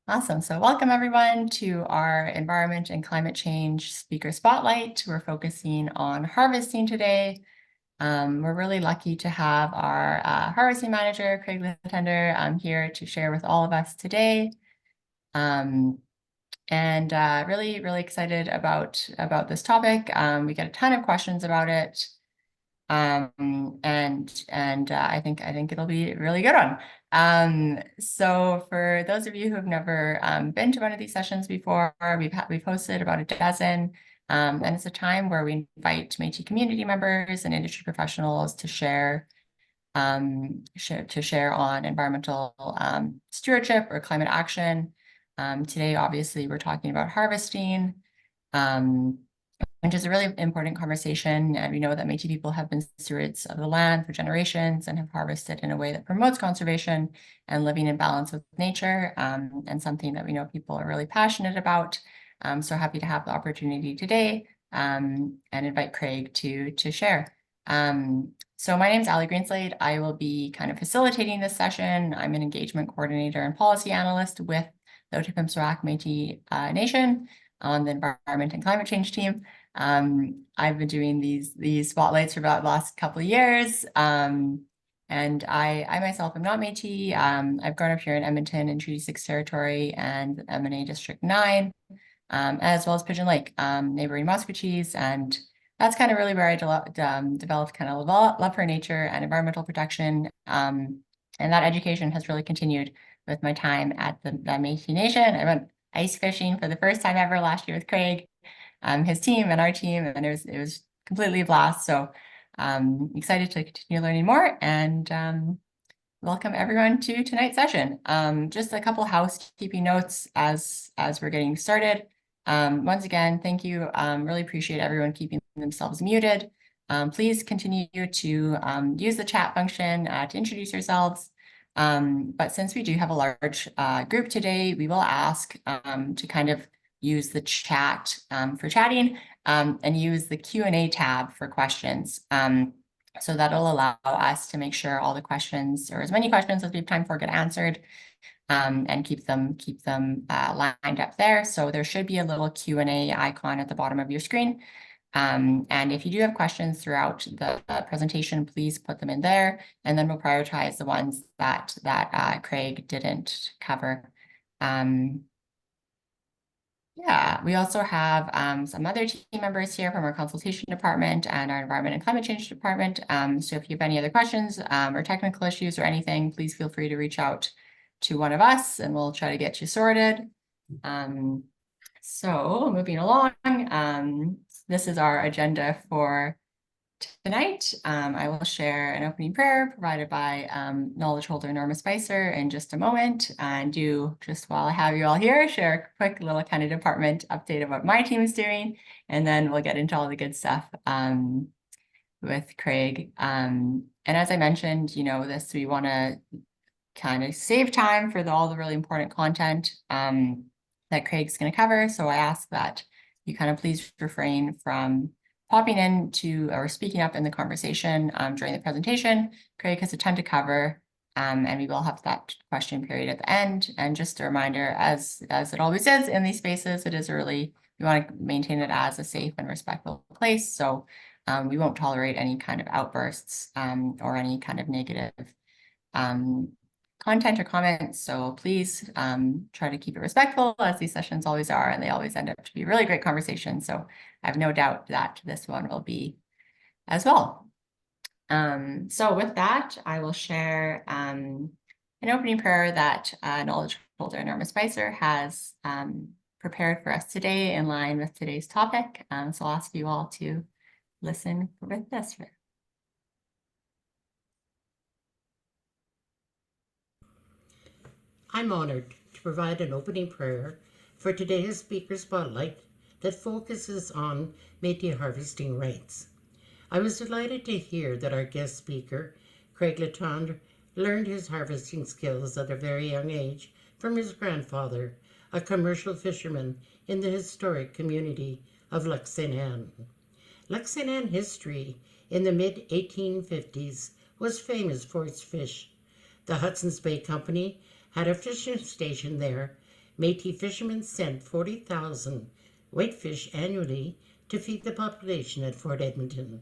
Awesome. So welcome everyone to our Environment and Climate Change Speaker Spotlight. We're focusing on harvesting today. We're really lucky to have our harvesting manager, Craig Letendre, here to share with all of us today. Really, really excited about this topic. We get a ton of questions about it. I think it'll be a really good one. So for those of you who have never been to one of these sessions before, we've hosted about a dozen, and it's a time where we invite Métis community members and industry professionals to share on environmental stewardship or climate action. Today, obviously, we're talking about harvesting. Which is a really important conversation. And we know that Métis people have been stewards of the land for generations and have harvested in a way that promotes conservation and living in balance with nature, and something that we know people are really passionate about. So happy to have the opportunity today and invite Craig to share. So my name is Ali Greenslade. I will be kind of facilitating this session. I'm an engagement coordinator and policy analyst with the Otipemisiwak Métis Nation on the environment and climate change team. I've been doing these spotlights for about the last couple of years. And I myself am not Métis. I've grown up here in Edmonton in Treaty 6 territory and M&A District 9, as well as Pigeon Lake, neighboring Musquetees. And that's kind of really where I developed kind of love for nature and environmental protection. And that education has really continued with my time at the Métis Nation. I went ice fishing for the first time ever last year with Craig, his team and our team, and it was completely a blast. So excited to continue learning more, and welcome everyone to tonight's session. Just a couple housekeeping notes as we're getting started. Once again, thank you. Really appreciate everyone keeping themselves muted. Please continue to use the chat function to introduce yourselves. But since we do have a large group today, we will ask to kind of use the chat for chatting and use the Q&A tab for questions. So that'll allow us to make sure all the questions, or as many questions as we have time for, get answered, and keep them lined up there. So there should be a little Q&A icon at the bottom of your screen. And if you do have questions throughout the presentation, please put them in there, and then we'll prioritize the ones that Craig didn't cover. Yeah, we also have some other team members here from our consultation department and our environment and climate change department. So if you have any other questions or technical issues or anything, please feel free to reach out to one of us and we'll try to get you sorted. So moving along, this is our agenda for tonight. I will share an opening prayer provided by knowledge holder Norma Spicer in just a moment, and do, just while I have you all here, share a quick little kind of department update of what my team is doing, and then we'll get into all the good stuff with Craig. And as I mentioned, we want to kind of save time for all the really important content that Craig's going to cover. So I ask that you kind of please refrain from popping in or speaking up in the conversation during the presentation. Craig has a ton to cover, and we will have that question period at the end. And just a reminder, as it always is in these spaces, we want to maintain it as a safe and respectful place. So we won't tolerate any kind of outbursts or any kind of negative content or comments. So please try to keep it respectful, as these sessions always are, and they always end up to be really great conversations. So I have no doubt that this one will be as well. So with that, I will share an opening prayer that knowledge holder Norma Spicer has prepared for us today in line with today's topic. So I'll ask you all to listen with this. I'm honored to provide an opening prayer for today's speaker spotlight that focuses on Métis harvesting rights. I was delighted to hear that our guest speaker, Craig Letendre, learned his harvesting skills at a very young age from his grandfather, a commercial fisherman in the historic community of Lac St. Anne. Lac St. Anne history in the mid-1850s was famous for its fish. The Hudson's Bay Company had a fishing station there, Métis fishermen sent 40,000 whitefish annually to feed the population at Fort Edmonton.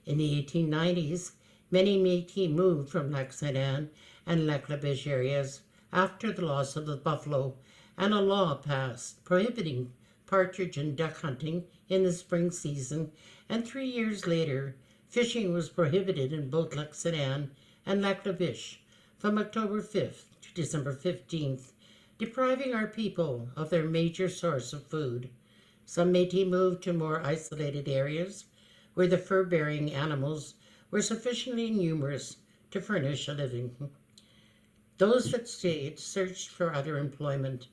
In the 1890s, many Métis moved from Lac Saint Anne and Lac La Biche areas after the loss of the buffalo, and a law passed prohibiting partridge and duck hunting in the spring season, and 3 years later, fishing was prohibited in both Lac Saint Anne and Lac La Biche from October 5th to December 15th, depriving our people of their major source of food. Some Métis moved to more isolated areas where the fur-bearing animals were sufficiently numerous to furnish a living. Those that stayed searched for other employment.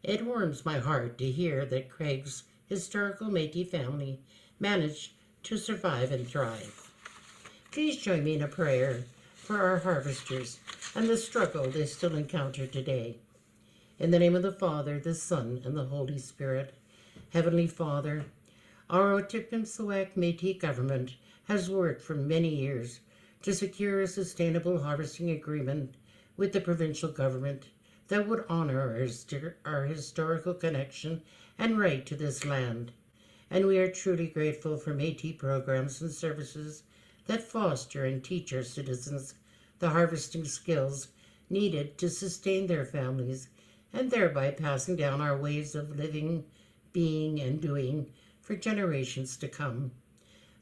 It warms my heart to hear that Craig's historical Métis family managed to survive and thrive. Please join me in a prayer for our harvesters and the struggle they still encounter today. In the name of the Father, the Son, and the Holy Spirit. Heavenly Father, our Otipemisiwak Métis government has worked for many years to secure a sustainable harvesting agreement with the provincial government that would honor our historical connection and right to this land. And we are truly grateful for Métis programs and services that foster and teach our citizens the harvesting skills needed to sustain their families, and thereby passing down our ways of living, being, and doing for generations to come.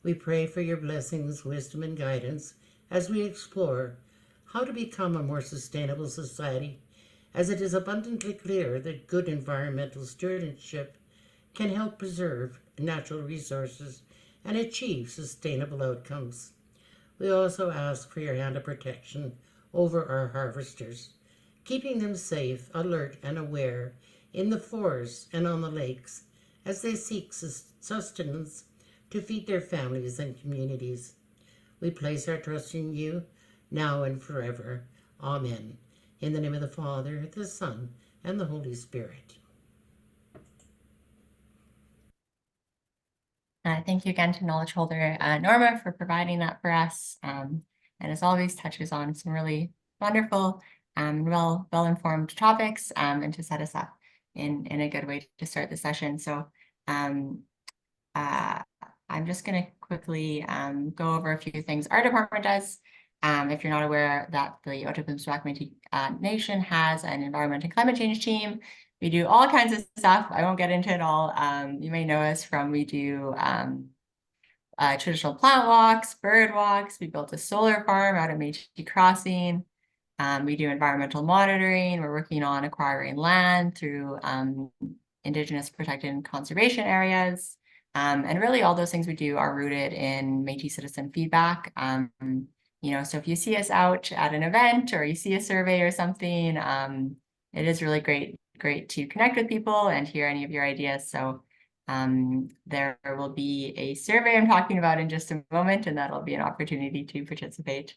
We pray for your blessings, wisdom, and guidance as we explore how to become a more sustainable society, as it is abundantly clear that good environmental stewardship can help preserve natural resources and achieve sustainable outcomes. We also ask for your hand of protection over our harvesters, keeping them safe, alert, and aware in the forests and on the lakes as they seek sustenance to feed their families and communities. We place our trust in you now and forever. Amen. In the name of the Father, the Son, and the Holy Spirit. Thank you again to knowledge holder Norma for providing that for us. And as always, touches on some really wonderful, well-informed topics, and to set us up in a good way to start the session. So I'm just going to quickly go over a few things our department does. If you're not aware that the Otipemisiwak Métis Nation has an environment and climate change team, we do all kinds of stuff. I won't get into it all. You may know us from, we do traditional plant walks, bird walks. We built a solar farm out at Métis Crossing. We do environmental monitoring. We're working on acquiring land through Indigenous protected and conservation areas. And really all those things we do are rooted in Métis citizen feedback. So if you see us out at an event or you see a survey or something, it is really great to connect with people and hear any of your ideas. So there will be a survey I'm talking about in just a moment, and that'll be an opportunity to participate.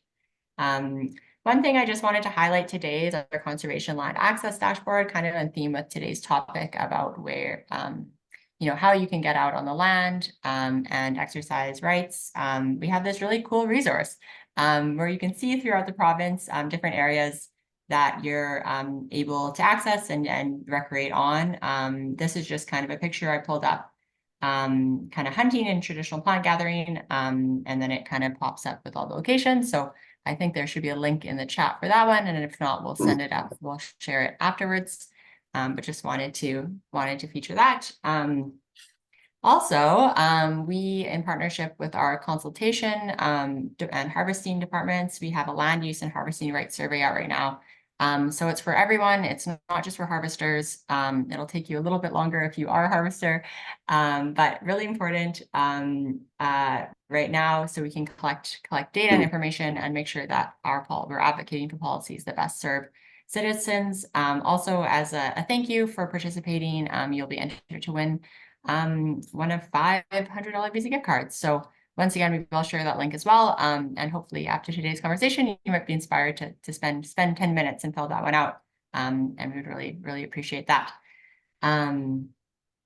One thing I just wanted to highlight today is our conservation land access dashboard, kind of in theme with today's topic about where, how you can get out on the land and exercise rights. We have this really cool resource where you can see throughout the province different areas that you're able to access and recreate on. This is just kind of a picture I pulled up, kind of hunting and traditional plant gathering, and then it kind of pops up with all the locations. So I think there should be a link in the chat for that one, and if not, we'll send it up. We'll share it afterwards. But just wanted to feature that. Also, we, in partnership with our consultation and harvesting departments, we have a land use and harvesting rights survey out right now. So it's for everyone. It's not just for harvesters. It'll take you a little bit longer if you are a harvester, but really important right now, so we can collect data and information and make sure that we're advocating for policies that best serve citizens. Also, as a thank you for participating, you'll be entered to win one of $500 Visa gift cards. So once again, we'll share that link as well. And hopefully after today's conversation, you might be inspired to spend 10 minutes and fill that one out. And we would really, really appreciate that.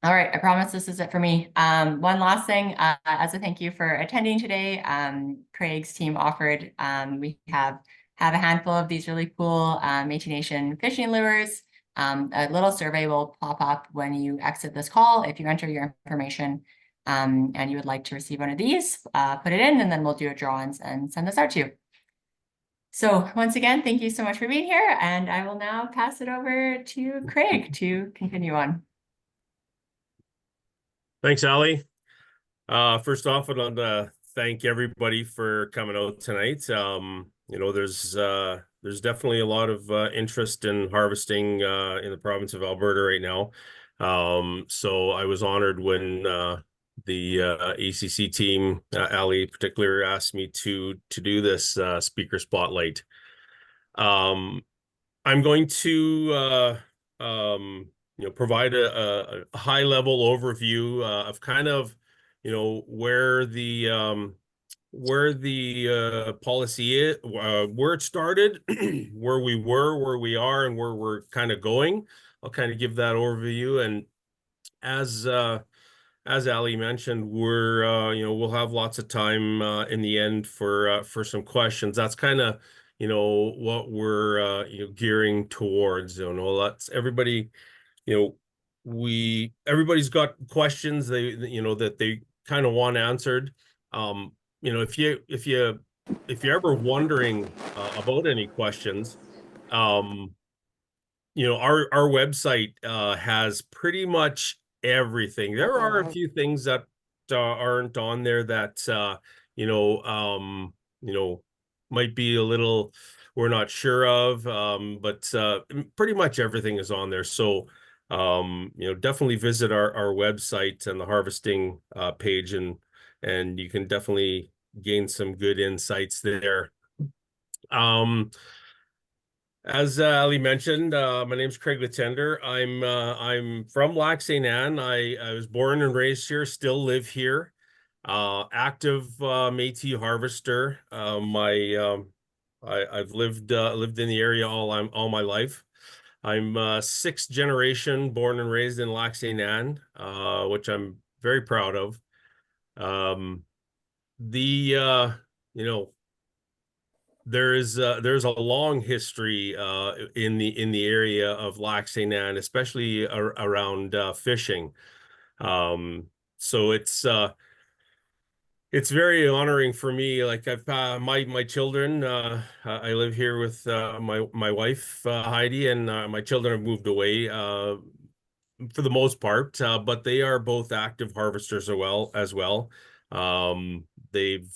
All right, I promise this is it for me. One last thing, as a thank you for attending today, Craig's team offered, we have a handful of these really cool Métis Nation fishing lures. A little survey will pop up when you exit this call if you enter your information and you would like to receive one of these, put it in, and then we'll do a draw and send this out to you. So once again, thank you so much for being here, and I will now pass it over to Craig to continue on. Thanks, Ali. First off, I'd like to thank everybody for coming out tonight. There's definitely a lot of interest in harvesting in the province of Alberta right now. So I was honored when the ACC team, Ali in particular, asked me to do this speaker spotlight. I'm going to provide a high level overview of kind of where the policy is, where it started, where we were, where we are, and where we're kind of going. I'll kind of give that overview, and as Ali mentioned, we'll have lots of time in the end for some questions. That's kind of what we're gearing towards. That's everybody. Everybody's got questions that they kind of want answered. If you're ever wondering about any questions, our website has pretty much everything. There are a few things that aren't on there that might be a little we're not sure of, but pretty much everything is on there. So definitely visit our website and the harvesting page, and you can definitely gain some good insights there. As Ali mentioned, my name is Craig Letendre. I'm from Lac St. Anne. I was born and raised here, still live here. Active Métis harvester. I've lived in the area all my life. I'm sixth generation born and raised in Lac St. Anne, which I'm very proud of. There's a long history in the area of Lac St. Anne, especially around fishing. So it's very honoring for me. Like I've my children. I live here with my wife Heidi, and my children have moved away for the most part, but they are both active harvesters as well. They've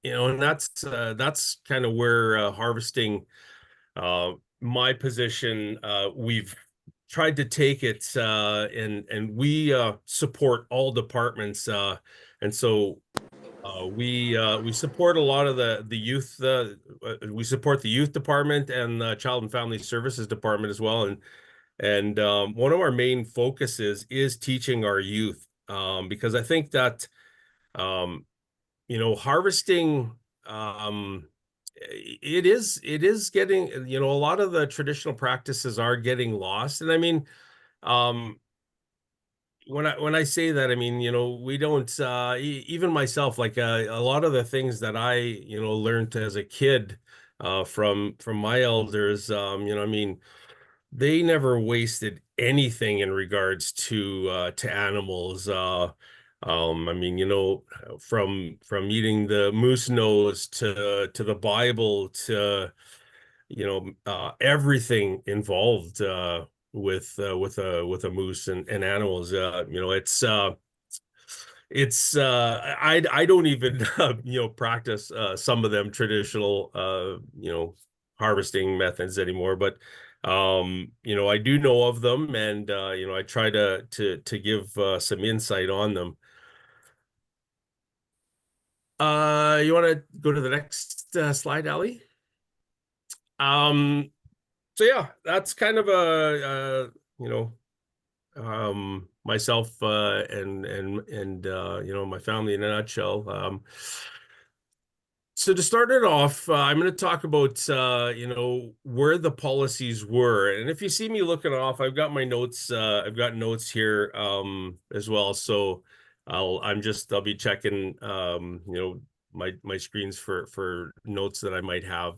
and that's kind of where harvesting my position. We've tried to take it and we support all departments. And so we support a lot of the youth. We support the youth department and the child and family services department as well. And one of our main focuses is teaching our youth, because I think that harvesting, it is getting, a lot of the traditional practices are getting lost. And I mean, when I say that, I mean, we don't, even myself, like a lot of the things that I, learned as a kid from my elders, I mean, they never wasted anything in regards to animals. I mean, from eating the moose nose to the Bible to everything involved with a moose and animals. I don't even practice some of them traditional harvesting methods anymore, but I do know of them, and I try to give some insight on them. You want to go to the next slide, Ali? So yeah, that's kind of myself and my family in a nutshell. So to start it off, I'm going to talk about where the policies were, and if you see me looking off, I've got my notes. I've got notes here as well. So I'll be checking my screens for notes that I might have.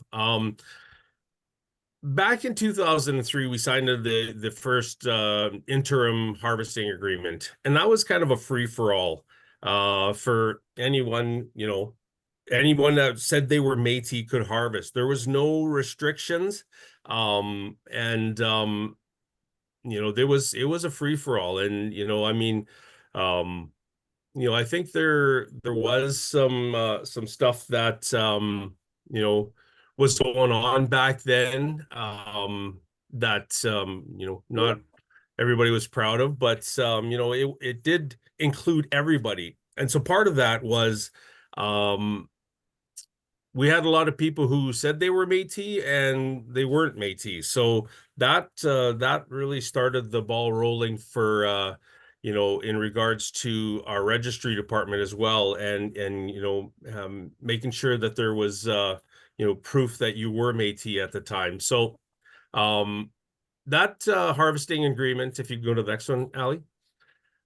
back in 2003, we signed the first interim harvesting agreement, and that was kind of a free for all for anyone, anyone that said they were Métis could harvest. There was no restrictions, and it was a free for all, and I mean, I think there was some stuff that you know was going on back then that not everybody was proud of, but it did include everybody. And so part of that was um we had a lot of people who said they were Métis and they weren't Métis. So that really started the ball rolling for in regards to our registry department as well, and making sure that there was proof that you were Métis at the time. So um that harvesting agreement, if you go to the next one, Ali,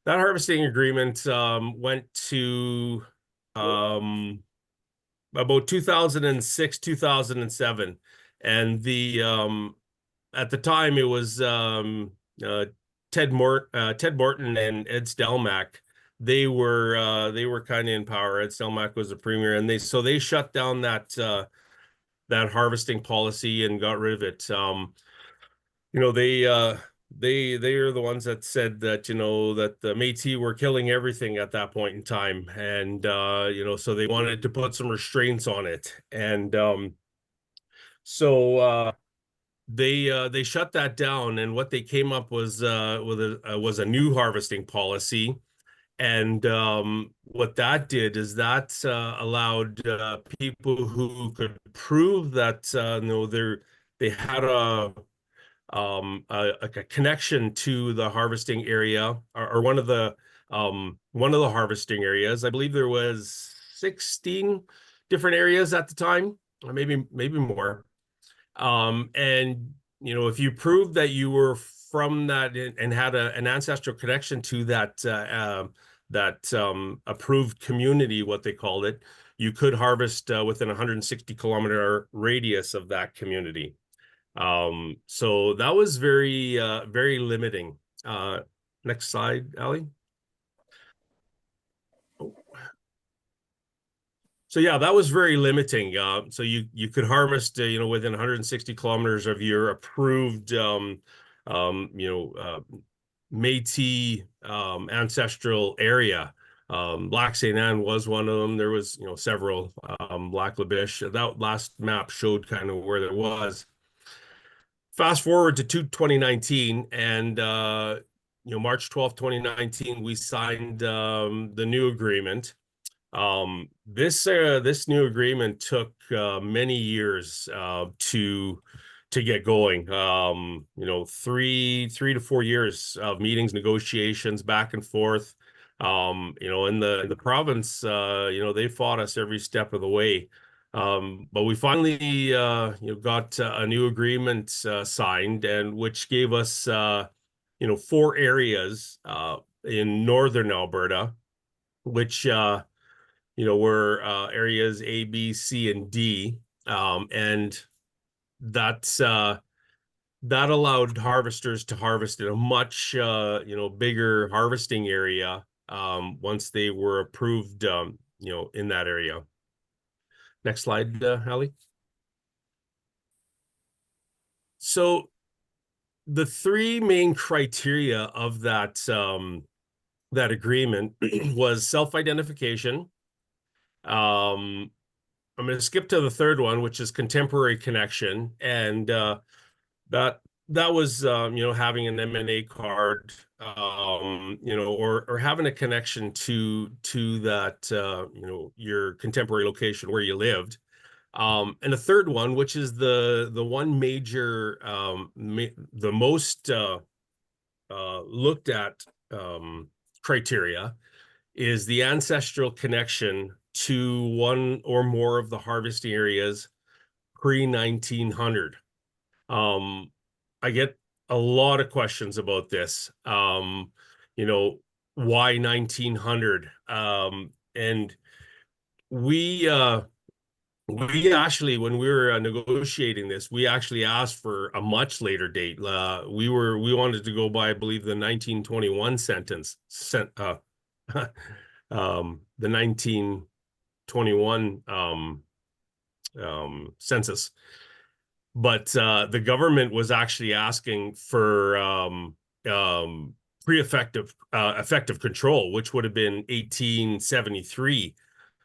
that harvesting agreement went to about 2006, 2007. And the at the time it was Ted Morton and Ed Stelmach. They were kind of in power. Ed Stelmach was the premier, and they shut down that harvesting policy and got rid of it. They are the ones that said that that the Métis were killing everything at that point in time, and so they wanted to put some restraints on it, and so they shut that down, and what they came up was a new harvesting policy. And what that did is that allowed people who could prove that they had like a connection to the harvesting area, or one of the harvesting areas. I believe there was 16 different areas at the time, or maybe more. And if you proved that you were from that and had an ancestral connection to that approved community, what they called it, you could harvest within a 160-kilometer radius of that community. So that was very limiting. Next slide, Ali. Oh. So yeah, that was very limiting. So you could harvest within 160 kilometers of your approved Métis ancestral area. Lac Saint Anne was one of them. There was several. Lac La Biche. That last map showed kind of where there was. Fast forward to 2019, and March 12th, 2019, we signed the new agreement. This new agreement took many years to get going. 3 to 4 years of meetings, negotiations, back and forth. In the province, they fought us every step of the way. But we finally got a new agreement signed, and which gave us 4 areas in northern Alberta, which were areas A, B, C, and D. And that's that allowed harvesters to harvest in a much bigger harvesting area once they were approved in that area. Next slide, Ali. So the 3 main criteria of that agreement was self-identification. I'm going to skip to the third one, which is contemporary connection, and that was having an MNA card, or having a connection to that your contemporary location where you lived. And the third one, which is the one major the most looked at criteria, is the ancestral connection to one or more of the harvesting areas pre-1900. I get a lot of questions about this. Why 1900? And we We actually, when we were negotiating this, we actually asked for a much later date. We wanted to go by, I believe, the 1921 the 1921 census. But the government was actually asking for pre-effective effective control, which would have been 1873.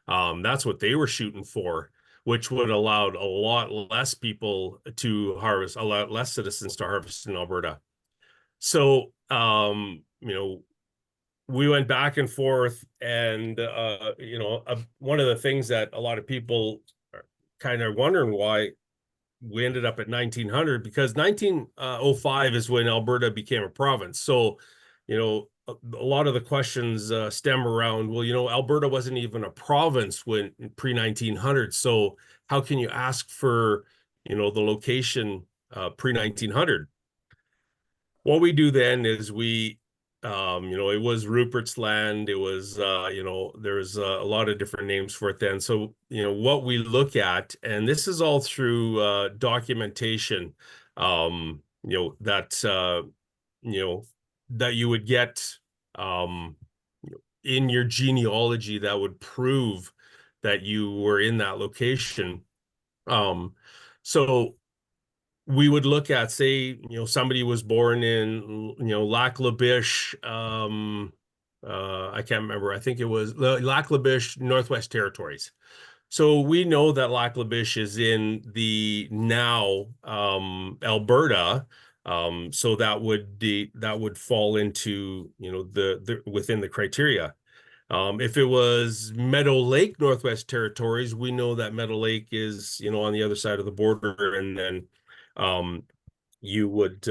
That's what they were shooting for, which would have allowed a lot less people to harvest, a lot less citizens to harvest in Alberta. So, we went back and forth, and one of the things that a lot of people are kind of wondering why we ended up at 1900, because 1905 is when Alberta became a province. So, a lot of the questions stem around, well, Alberta wasn't even a province when pre-1900. So how can you ask for, the location pre-1900? What we do then is it was Rupert's land. It was, there's a lot of different names for it then. So, what we look at, and this is all through documentation, that you would get in your genealogy that would prove that you were in that location. So we would look at, say, somebody was born in, Lac La Biche, I can't remember. I think it was Lac La Biche, Northwest Territories. So we know that Lac La Biche is in the now Alberta. So that would fall into, the within the criteria. If it was Meadow Lake, Northwest Territories, we know that Meadow Lake is, on the other side of the border, and then you would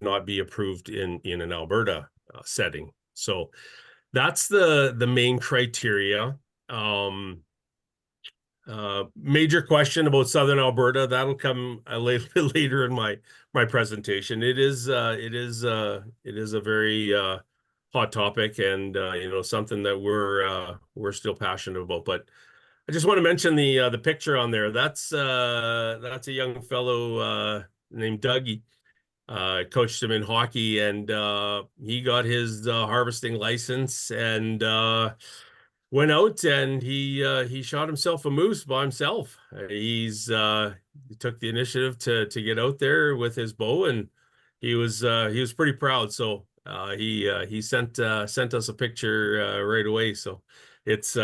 not be approved in an Alberta setting. So that's the main criteria. Major question about Southern Alberta, that'll come later in my presentation. It is a very hot topic, and something that we're still passionate about. But I just want to mention the picture on there. That's a young fellow named Dougie. Coached him in hockey, and he got his harvesting license, and went out, and he shot himself a moose by himself. He took the initiative to get out there with his bow, and he was pretty proud. So he sent us a picture right away. So it's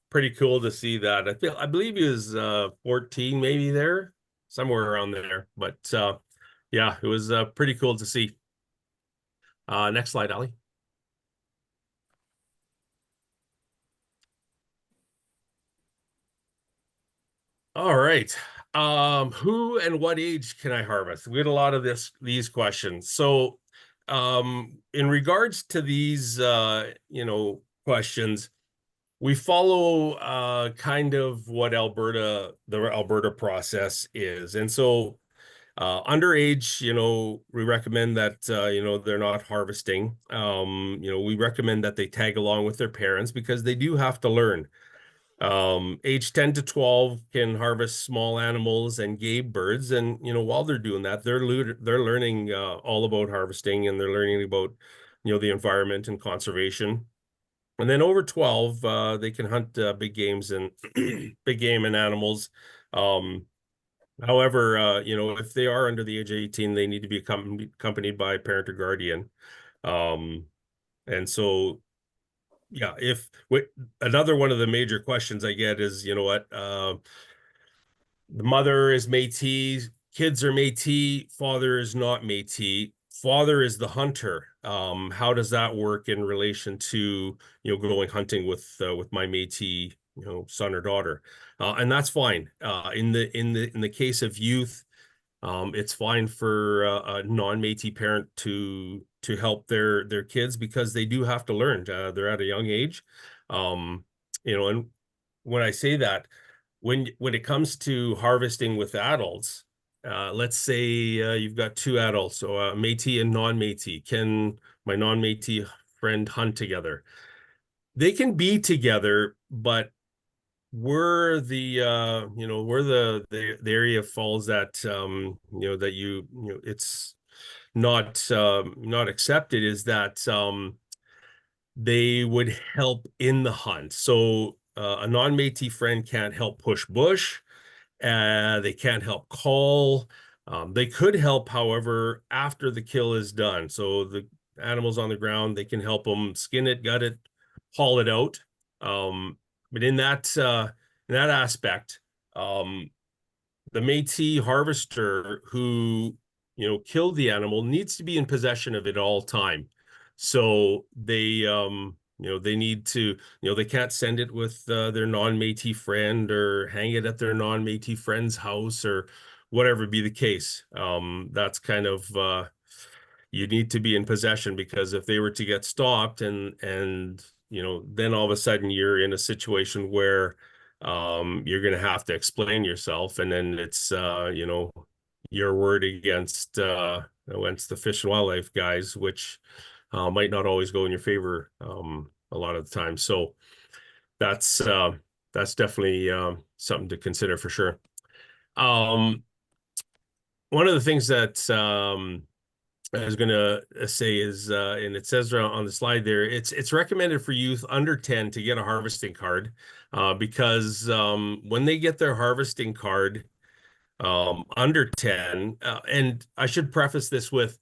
pretty cool to see that. I believe he was 14, maybe there, somewhere around there. But yeah, it was pretty cool to see. Next slide, Ali. All right. Who and what age can I harvest? We had a lot of these questions. So, in regards to these, questions, we follow kind of what the Alberta process is. And so, underage, we recommend that, they're not harvesting. We recommend that they tag along with their parents, because they do have to learn. Age 10 to 12 can harvest small animals and game birds. And, while they're doing that, they're learning all about harvesting, and they're learning about, the environment and conservation. And then over 12, they can hunt big games and big game and animals. However, if they are under the age of 18, they need to be accompanied by a parent or guardian. And so, yeah, another one of the major questions I get is, the mother is Métis, kids are Métis, father is not Métis, father is the hunter. How does that work in relation to, going hunting with my Métis, son or daughter? And that's fine. In the case of youth, it's fine for a non-Métis parent to help their kids, because they do have to learn. They're at a young age, and when I say that, when it comes to harvesting with adults, let's say you've got two adults, so Métis and non-Métis. Can my non-Métis friend hunt together? They can be together, but where the area falls that that it's not accepted is that they would help in the hunt. So a non-Métis friend can't help push bush. They can't help call. They could help, however, after the kill is done. So the animal's on the ground, they can help them skin it, gut it, haul it out. But in that aspect, um, the Métis harvester who killed the animal needs to be in possession of it all time. So they need to they can't send it with their non-Métis friend or hang it at their non-Métis friend's house or whatever be the case. That's kind of you need to be in possession, because if they were to get stopped and then all of a sudden you're in a situation where you're going to have to explain yourself, and then it's your word against the Fish and Wildlife guys, which might not always go in your favor a lot of the time. So that's uh that's definitely something to consider for sure. One of the things that I was gonna say is, and it says on the slide there, it's recommended for youth under 10 to get a harvesting card, because when they get their harvesting card, under 10, and I should preface this with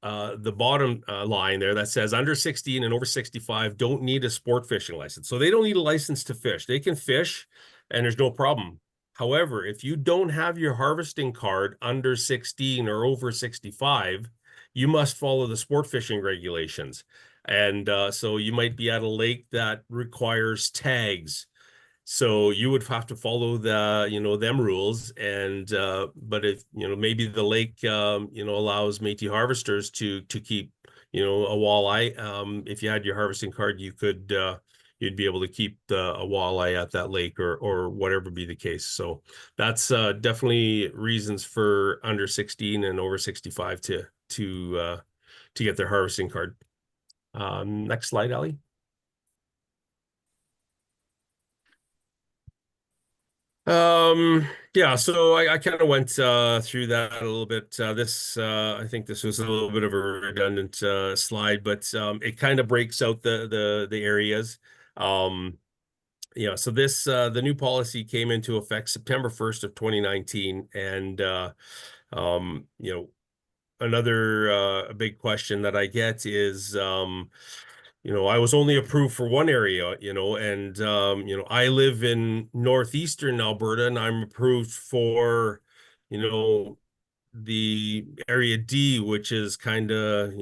the bottom line there that says under 16 and over 65 don't need a sport fishing license. So they don't need a license to fish. They can fish and there's no problem. However, if you don't have your harvesting card under 16 or over 65, you must follow the sport fishing regulations. And so you might be at a lake that requires tags. So you would have to follow them rules. And but if maybe the lake allows Métis harvesters to keep a walleye. If you had your harvesting card, you'd be able to keep a walleye at that lake, or whatever be the case. So that's definitely reasons for under 16 and over 65 to get their harvesting card. Next slide, Ali. Yeah, so I kind of went through that a little bit. I think this was a little bit of a redundant slide, but it kind of breaks out the areas. Yeah, so the new policy came into effect September 1st of 2019, and another big question that I get is I was only approved for one area, and I live in northeastern Alberta, and I'm approved for, the area D, which is kind of,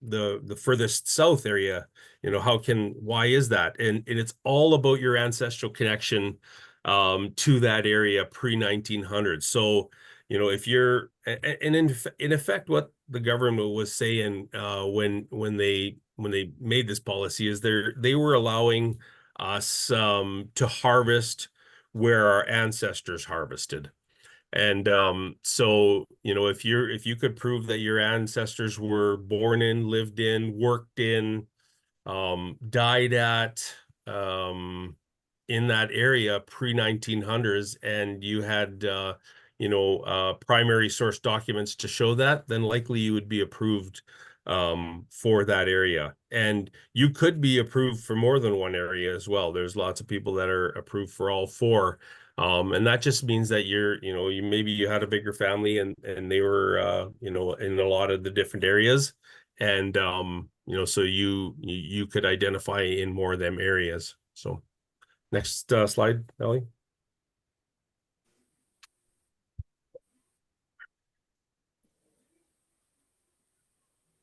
the furthest south area. Why is that? And it's all about your ancestral connection to that area pre-1900. So if you're, and in effect what the government was saying when they made this policy is they were allowing us to harvest where our ancestors harvested. And so if you could prove that your ancestors were born in, lived in, worked in, died at, in that area pre-1900s, and you had primary source documents to show that, then likely you would be approved for that area. And you could be approved for more than one area as well. There's lots of people that are approved for all four. And that just means that maybe you had a bigger family, and they were in a lot of the different areas, and so you could identify in more of them areas. So next slide, Ellie.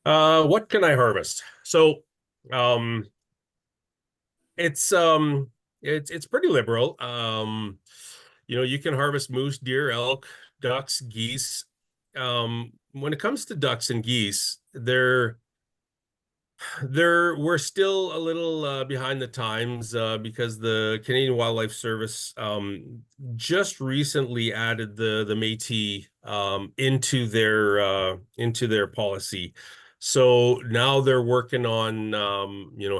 What can I harvest? So um it's pretty liberal. You can harvest moose, deer, elk, ducks, geese. When it comes to ducks and geese, we're still a little behind the times because the Canadian Wildlife Service just recently added the Métis into their policy. So now they're working on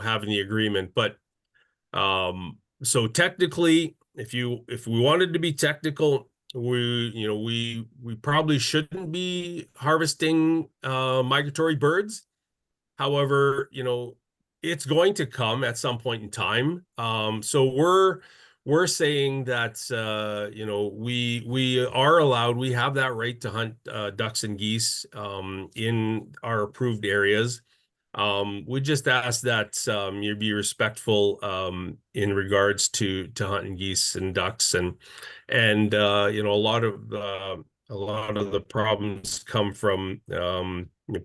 having the agreement, but So technically, if we wanted to be technical, we probably shouldn't be harvesting migratory birds. However, it's going to come at some point in time. So we're saying that we are allowed, we have that right to hunt ducks and geese in our approved areas. We just ask that you be respectful in regards to hunting geese and ducks, and a lot of the problems come from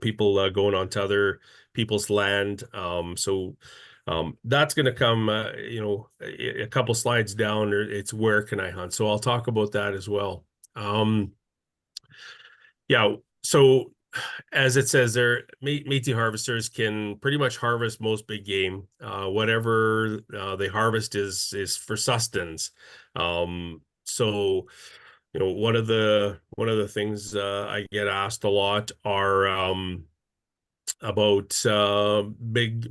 people going onto other people's land. So that's going to come, a couple slides down. It's where can I hunt? So I'll talk about that as well. Yeah. So as it says there, Métis harvesters can pretty much harvest most big game. Whatever they harvest is for sustenance. So one of the things I get asked a lot are about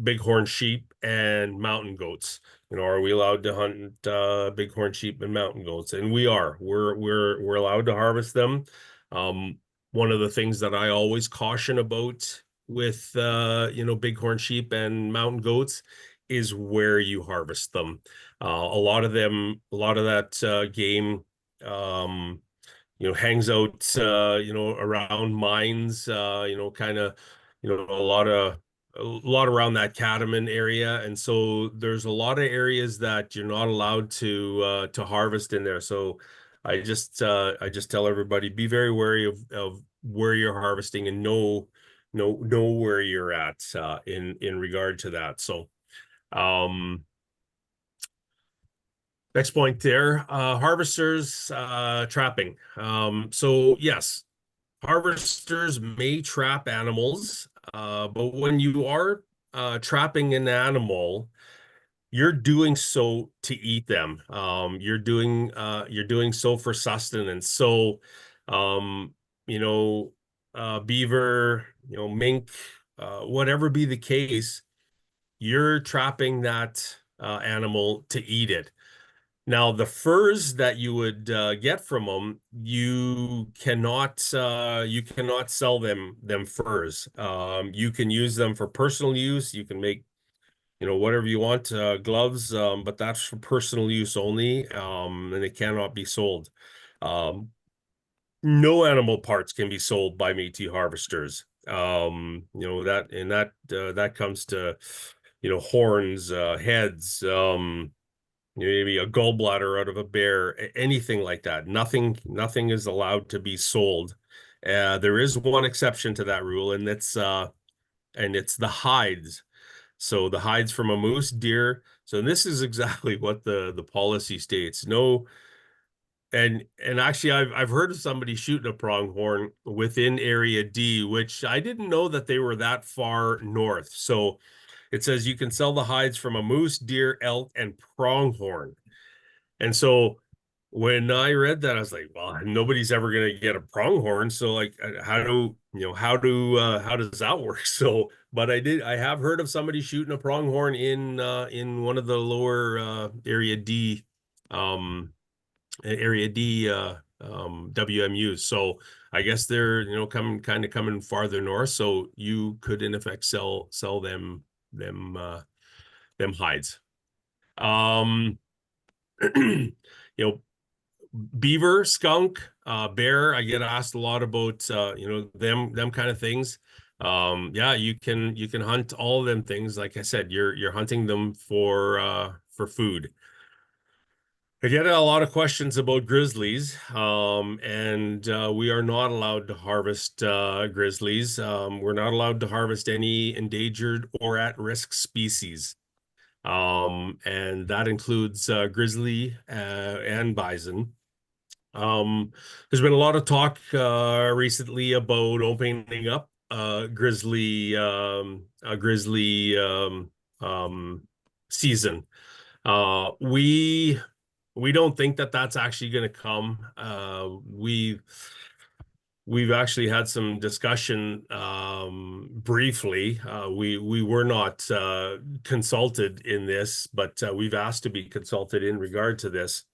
bighorn sheep and mountain goats. Are we allowed to hunt bighorn sheep and mountain goats? And we are. We're allowed to harvest them. One of the things that I always caution about with bighorn sheep and mountain goats is where you harvest them. A lot of that game hangs out around mines, kind of a lot around that Catamount area, and so there's a lot of areas that you're not allowed to harvest in there. So I just tell everybody, be very wary of where you're harvesting, and know where you're at in regard to that. So next point there, harvesters trapping. So yes, harvesters may trap animals, but when you are trapping an animal, you're doing so to eat them. You're doing so for sustenance. So, um, beaver, mink, whatever be the case, you're trapping that animal to eat it. Now, the furs that you would get from them, you cannot sell them furs. You can use them for personal use. You can make whatever you want, gloves, but that's for personal use only, and it cannot be sold. Um, no animal parts can be sold by Métis harvesters. That comes to horns, heads. Maybe a gallbladder out of a bear, anything like that. Nothing is allowed to be sold. There is one exception to that rule, and it's the hides. So the hides from a moose, deer. So this is exactly what the policy states. No, and actually I've heard of somebody shooting a pronghorn within Area D, which I didn't know that they were that far north. So it says you can sell the hides from a moose, deer, elk, and pronghorn. And so when I read that, I was like, well, nobody's ever gonna get a pronghorn. So like how does that work? So but I have heard of somebody shooting a pronghorn in one of the lower area D WMUs. So I guess they're coming farther north. So you could in effect sell them hides. Um, you know, beaver, skunk, bear. I get asked a lot about them kind of things. Yeah, you can hunt all of them things. Like I said, you're hunting them for food. I get a lot of questions about grizzlies, and we are not allowed to harvest grizzlies. We're not allowed to harvest any endangered or at-risk species. And that includes grizzly and bison. There's been a lot of talk recently about opening up a grizzly season. We don't think that that's actually going to come. We've actually had some discussion briefly. We were not consulted in this, but we've asked to be consulted in regard to this,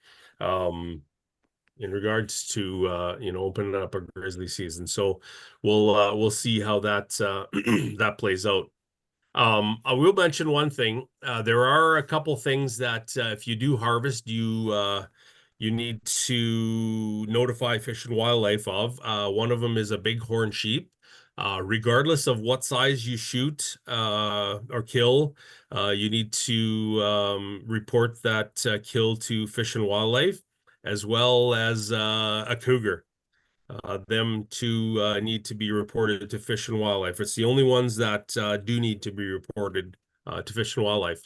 in regards to opening up a grizzly season. So we'll see how that that plays out. I will mention one thing. There are a couple things that if you do harvest, you need to notify Fish and Wildlife of. One of them is a bighorn sheep. Regardless of what size you shoot or kill, you need to report that kill to Fish and Wildlife, as well as a cougar. Them two need to be reported to Fish and Wildlife. It's the only ones that do need to be reported to Fish and Wildlife.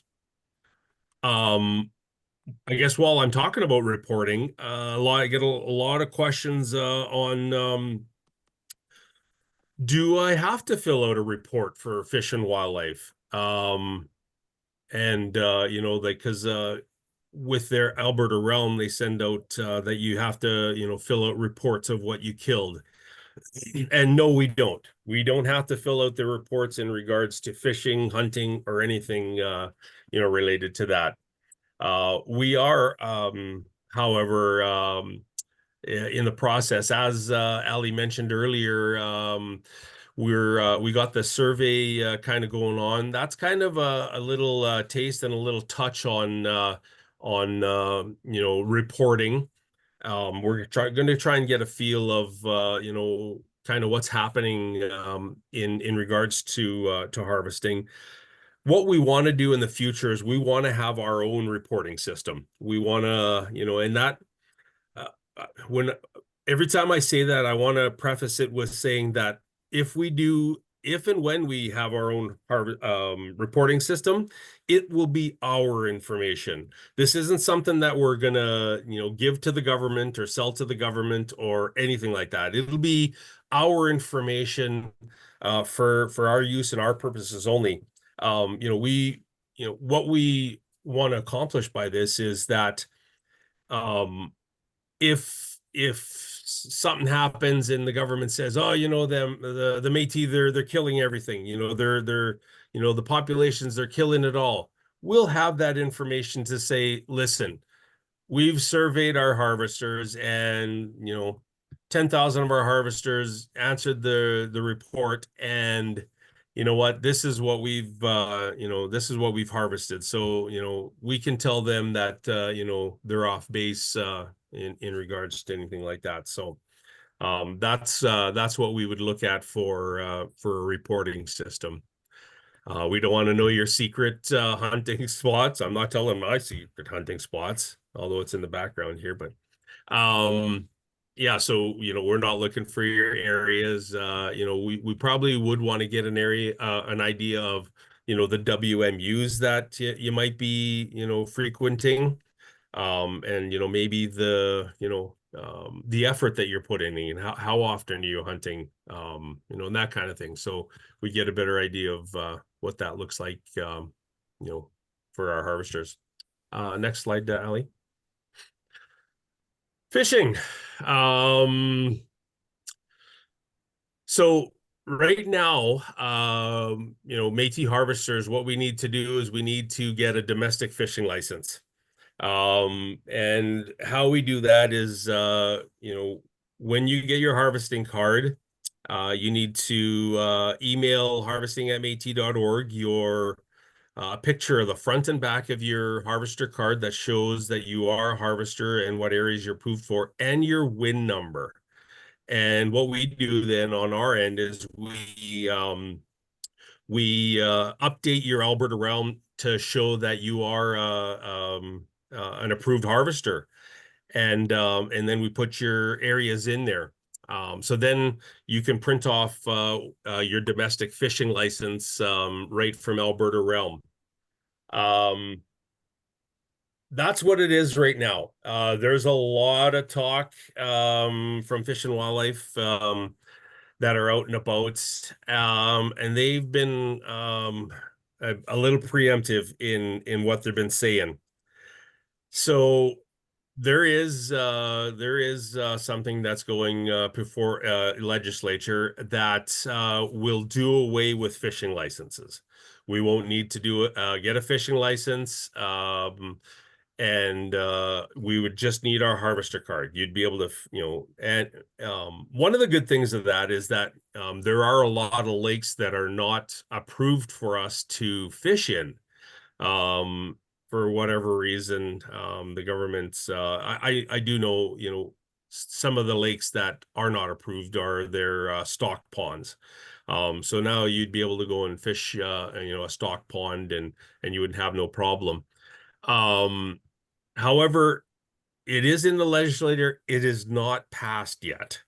I guess while I'm talking about reporting, I get a lot of questions on do I have to fill out a report for Fish and Wildlife? And like, because with their Alberta realm, they send out that you have to fill out reports of what you killed. And no, we don't. We don't have to fill out the reports in regards to fishing, hunting, or anything related to that. We are, however, in the process, as Ali mentioned earlier, we got the survey kind of going on. That's kind of a little taste and a little touch on reporting. We're going to try and get a feel of kind of what's happening in regards to harvesting. What we want to do in the future is we want to have our own reporting system. We want to, and that when every time I say that, I want to preface it with saying that if and when we have our own reporting system, it will be our information. This isn't something that we're gonna, give to the government or sell to the government or anything like that. It'll be our information for our use and our purposes only. What we want to accomplish by this is that if something happens and the government says, oh, the Métis, they're killing everything, they're the populations, they're killing it all, we'll have that information to say, listen, we've surveyed our harvesters, and 10,000 of our harvesters answered the report, and you know what, this is what we've harvested. So we can tell them that they're off base in regards to anything like that. So that's what we would look at for a reporting system. We don't want to know your secret hunting spots. I'm not telling my secret hunting spots, although it's in the background here. But yeah, so we're not looking for your areas. We probably would want to get an idea of the WMUs that you might be frequenting, and maybe the effort that you're putting in, how often are you hunting, and that kind of thing. So we get a better idea of what that looks like, for our harvesters. Next slide, Ali. Fishing. So right now, Métis harvesters, what we need to do is we need to get a domestic fishing license. And how we do that is, when you get your harvesting card, you need to email harvesting@métis.org your picture of the front and back of your harvester card that shows that you are a harvester and what areas you're approved for, and your WIN number. And what we do then on our end is we update your Alberta realm to show that you are an approved harvester, and then we put your areas in there. So then you can print off your domestic fishing license right from Alberta realm. That's what it is right now. There's a lot of talk from Fish and Wildlife that are out and about, and they've been a little preemptive in what they've been saying. So There is something that's going before legislature that will do away with fishing licenses. We won't need to get a fishing license, and we would just need our harvester card. You'd be able to, and one of the good things of that is that there are a lot of lakes that are not approved for us to fish in. Um, for whatever reason, the government's I do know, some of the lakes that are not approved are their stock ponds. So now you'd be able to go and fish a stock pond, and you would have no problem. Um, However, it is in the legislature, it is not passed yet.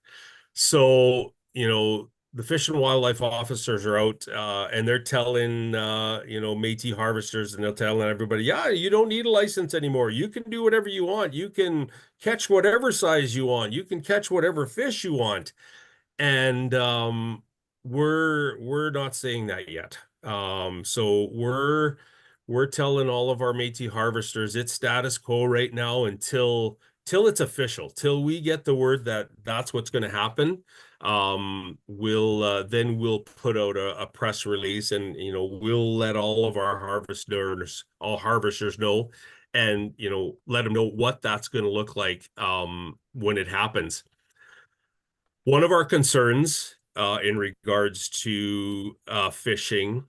So, the fish and wildlife officers are out and they're telling Métis harvesters, and they're telling everybody, yeah, you don't need a license anymore. You can do whatever you want. You can catch whatever size you want. You can catch whatever fish you want. And we're not saying that yet. So we're telling all of our Métis harvesters it's status quo right now till it's official, till we get the word that that's what's going to happen. We'll put out a press release, and we'll let all harvesters know, and let them know what that's going to look like when it happens. One of our concerns in regards to fishing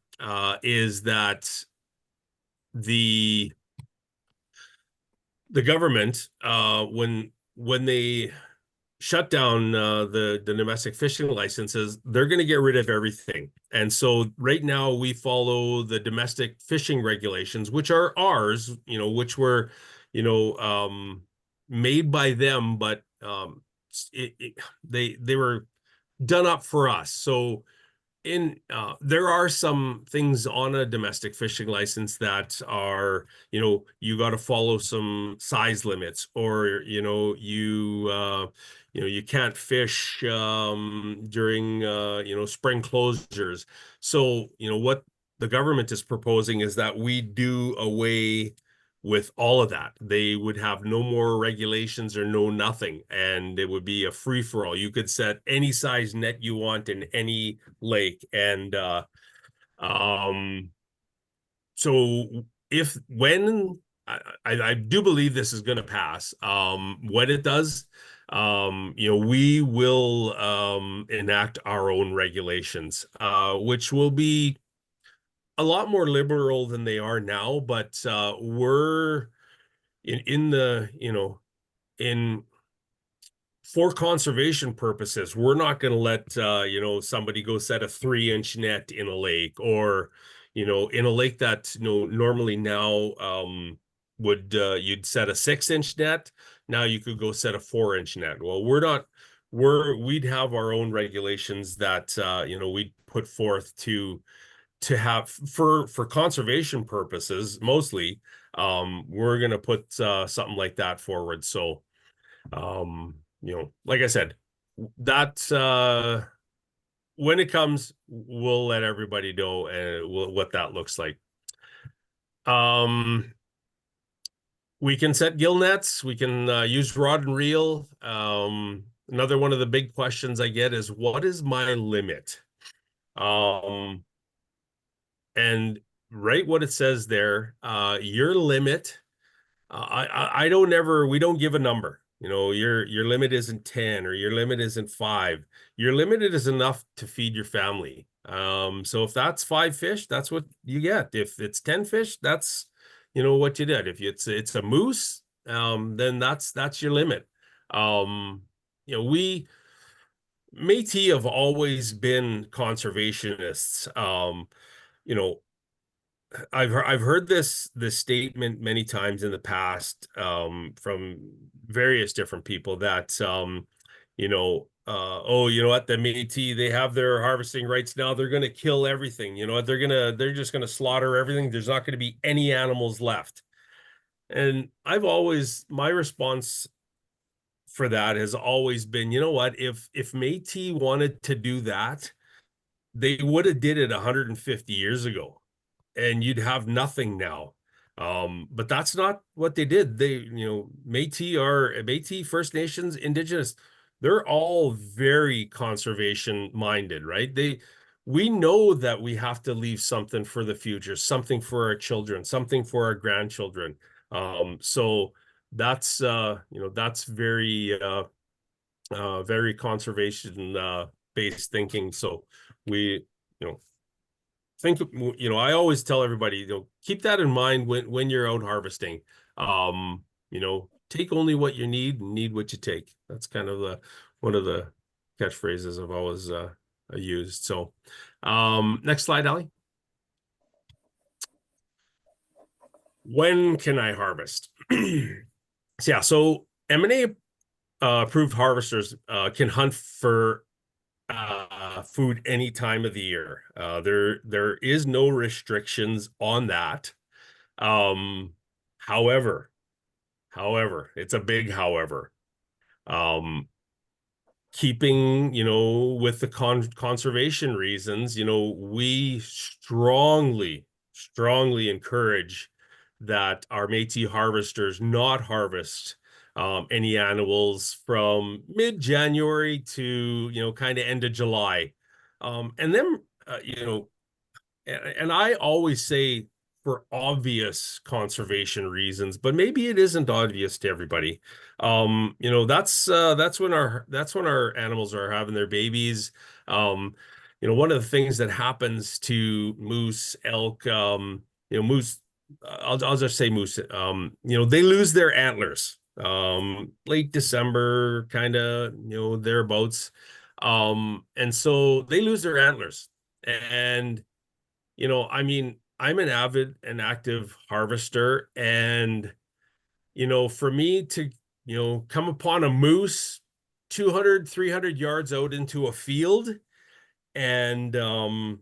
is that the government, when they shut down the domestic fishing licenses, they're going to get rid of everything. And so right now we follow the domestic fishing regulations, which are ours, which were, made by them, but they were done up for us. So there are some things on a domestic fishing license that are, you got to follow some size limits, or you can't fish during spring closures. So what the government is proposing is that we do away with all of that. They would have no more regulations or no nothing, and it would be a free-for-all. You could set any size net you want in any lake. And so when I do believe this is going to pass, when it does, we will enact our own regulations, which will be a lot more liberal than they are now, but we're in the, in for conservation purposes, we're not going to let somebody go set a 3-inch net in a lake, or in a lake that normally now would you'd set a 6-inch net. Now you could go set a 4-inch net. Well, we'd have our own regulations that we'd put forth to have for conservation purposes mostly. We're going to put something like that forward. So like I said, that when it comes, we'll let everybody know what that looks like. We can set gill nets. We can use rod and reel. Another one of the big questions I get is, what is my limit? And right what it says there, your limit, we don't give a number. Your limit isn't 10, or your limit isn't 5. Your limit is enough to feed your family. So if that's 5 fish, that's what you get. If it's 10 fish, that's what you did. If it's a moose, then that's your limit. We Métis have always been conservationists. I've heard this statement many times in the past from various different people that oh, you know what, the Métis, they have their harvesting rights now. They're going to kill everything. They're just going to slaughter everything. There's not going to be any animals left. And my response for that has always been, you know what, if Métis wanted to do that, they would have did it 150 years ago, and you'd have nothing now. But that's not what they did. They, Métis, First Nations, Indigenous, they're all very conservation minded, right? We know that we have to leave something for the future, something for our children, something for our grandchildren. So that's that's very conservation based thinking. So we, you know, think, I always tell everybody, keep that in mind when you're out harvesting. Take only what you need what you take. That's kind of the one of the catchphrases I've always used. So next slide, Ali. When can I harvest? So M&A approved harvesters can hunt for food any time of the year. There is no restrictions on that. Um, however, it's a big however. Keeping, with the conservation reasons, we strongly encourage that our Métis harvesters not harvest any animals from mid-January to, kind of end of July. And then, and I always say for obvious conservation reasons, but maybe it isn't obvious to everybody. That's when our animals are having their babies. One of the things that happens to moose, elk, moose, I'll just say moose, they lose their antlers late December, kind of, thereabouts. And so they lose their antlers. And I mean, I'm an avid and active harvester, and for me to, come upon a moose 200, 300 yards out into a field, and for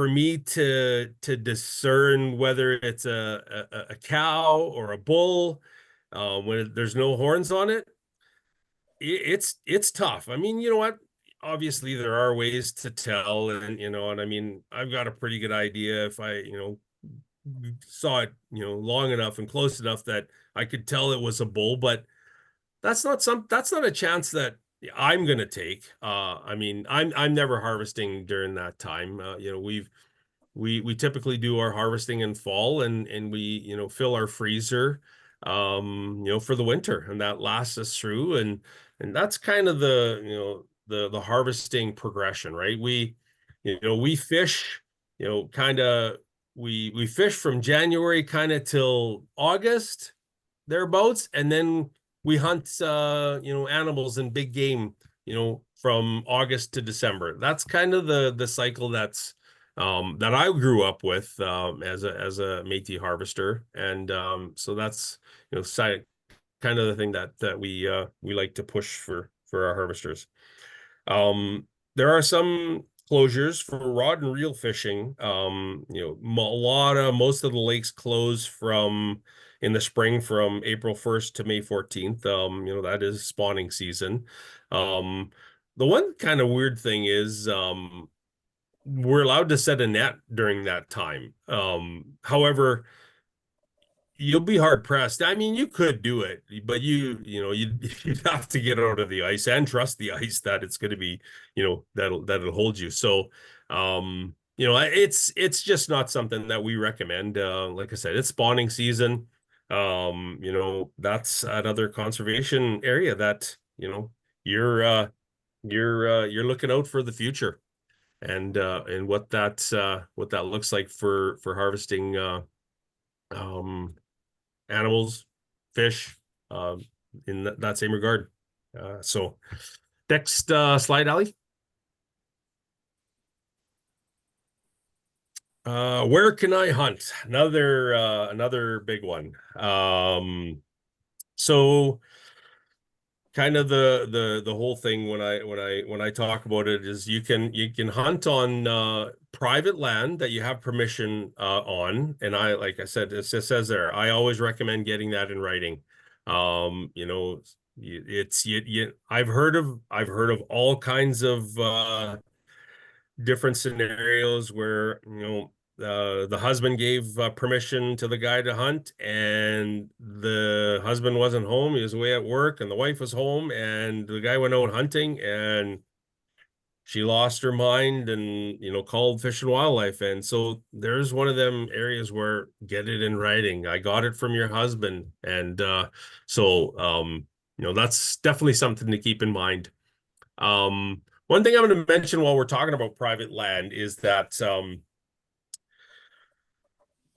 me to discern whether it's a cow or a bull, when there's no horns on it, it's tough. I mean, you know what? Obviously, there are ways to tell, and I mean, I've got a pretty good idea if I, saw it, long enough and close enough that I could tell it was a bull, but that's not a chance that I'm gonna take. I mean, I'm never harvesting during that time. We typically do our harvesting in fall, and we, fill our freezer for the winter, and that lasts us through, and that's kind of the, the harvesting progression, right? We fish, kind of we fish from January kind of till August thereabouts, and then we hunt animals and big game, from August to December. That's kind of the cycle that I grew up with as a Métis harvester, and so that's, kind of the thing that we like to push for our harvesters. There are some closures for rod and reel fishing. Most of the lakes close in the spring from April 1st to May 14th. That is spawning season. The one kind of weird thing is we're allowed to set a net during that time. However, you'll be hard pressed. I mean, you could do it, but you'd have to get out of the ice and trust the ice that it's going to be, that'll hold you. So, it's just not something that we recommend. Like I said, it's spawning season. That's another conservation area that, you're you're looking out for the future, and what that looks like for harvesting animals, fish, in that same regard. So next slide, Ali. Where can I hunt? Another big one. So kind of the whole thing when I talk about it is you can hunt on private land that you have permission on, and like I said, it just says there, I always recommend getting that in writing. I've heard of all kinds of different scenarios where the husband gave permission to the guy to hunt, and the husband wasn't home. He was away at work, and the wife was home, and the guy went out hunting, and she lost her mind and, called Fish and Wildlife. And so there's one of them areas where get it in writing. I got it from your husband. And that's definitely something to keep in mind. One thing I'm going to mention while we're talking about private land is that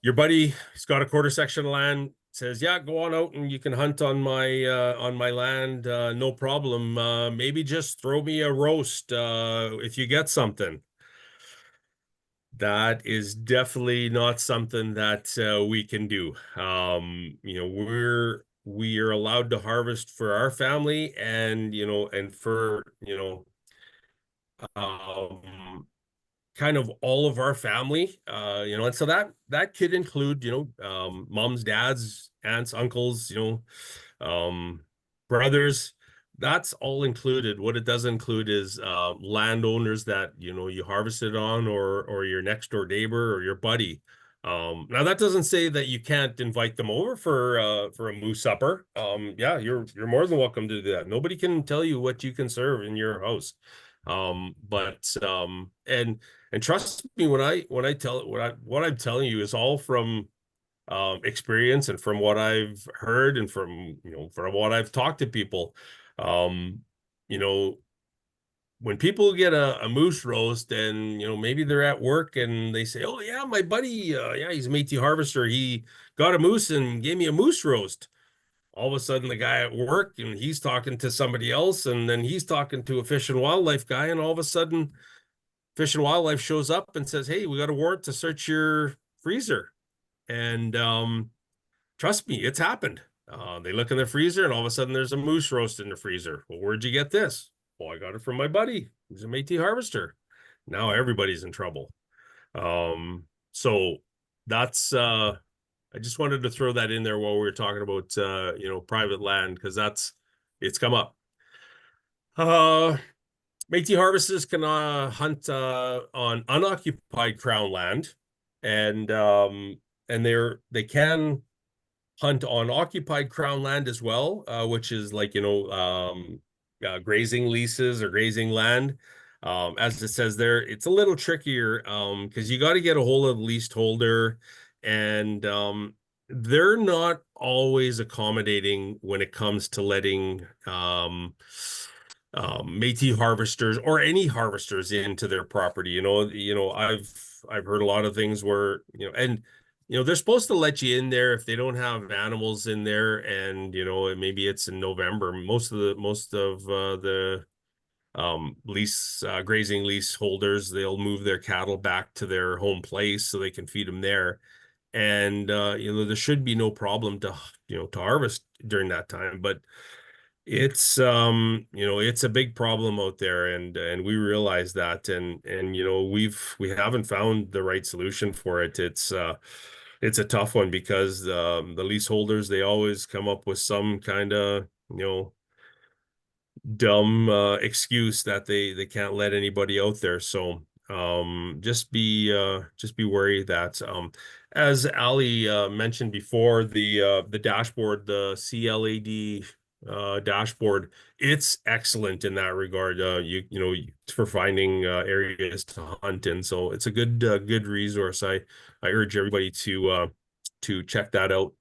your buddy, he's got a quarter section of land, says, yeah, go on out and you can hunt on my land, no problem. Maybe just throw me a roast if you get something. That is definitely not something that we can do. We are allowed to harvest for our family, and and for kind of all of our family, and so that could include, moms, dads, aunts, uncles, brothers. That's all included. What it does include is landowners that you harvested on, or your next door neighbor or your buddy. Now that doesn't say that you can't invite them over for a moose supper. Yeah, you're more than welcome to do that. Nobody can tell you what you can serve in your house. And trust me when I tell what I'm telling you is all from experience and from what I've heard and from what I've talked to people. Um, you know, when people get a moose roast, and maybe they're at work and they say, "Oh yeah, my buddy, yeah, he's a Métis harvester. He got a moose and gave me a moose roast." All of a sudden, the guy at work, and he's talking to somebody else, and then he's talking to a Fish and Wildlife guy, and all of a sudden, Fish and Wildlife shows up and says, "Hey, we got a warrant to search your freezer." And trust me, it's happened. They look in the freezer, and all of a sudden there's a moose roast in the freezer. Well, where'd you get this? Well, I got it from my buddy. He's a Métis harvester. Now everybody's in trouble. So that's I just wanted to throw that in there while we were talking about private land, because it's come up. Métis harvesters can hunt on unoccupied crown land, and they can hunt on occupied crown land as well, which is like grazing leases or grazing land. As it says there, it's a little trickier because you got to get a hold of the leaseholder, and they're not always accommodating when it comes to letting Métis harvesters or any harvesters into their property. I've heard a lot of things where they're supposed to let you in there if they don't have animals in there, and maybe it's in November. Most of the grazing lease holders, they'll move their cattle back to their home place so they can feed them there, and there should be no problem to harvest during that time. But it's it's a big problem out there, and we realize that, and we haven't found the right solution for it. It's a tough one because the leaseholders, they always come up with some kind of dumb excuse that they can't let anybody out there. So just be wary that as Ali mentioned before, the dashboard, the CLAD dashboard, it's excellent in that regard. For finding areas to hunt in. So it's a good resource. I urge everybody to check that out.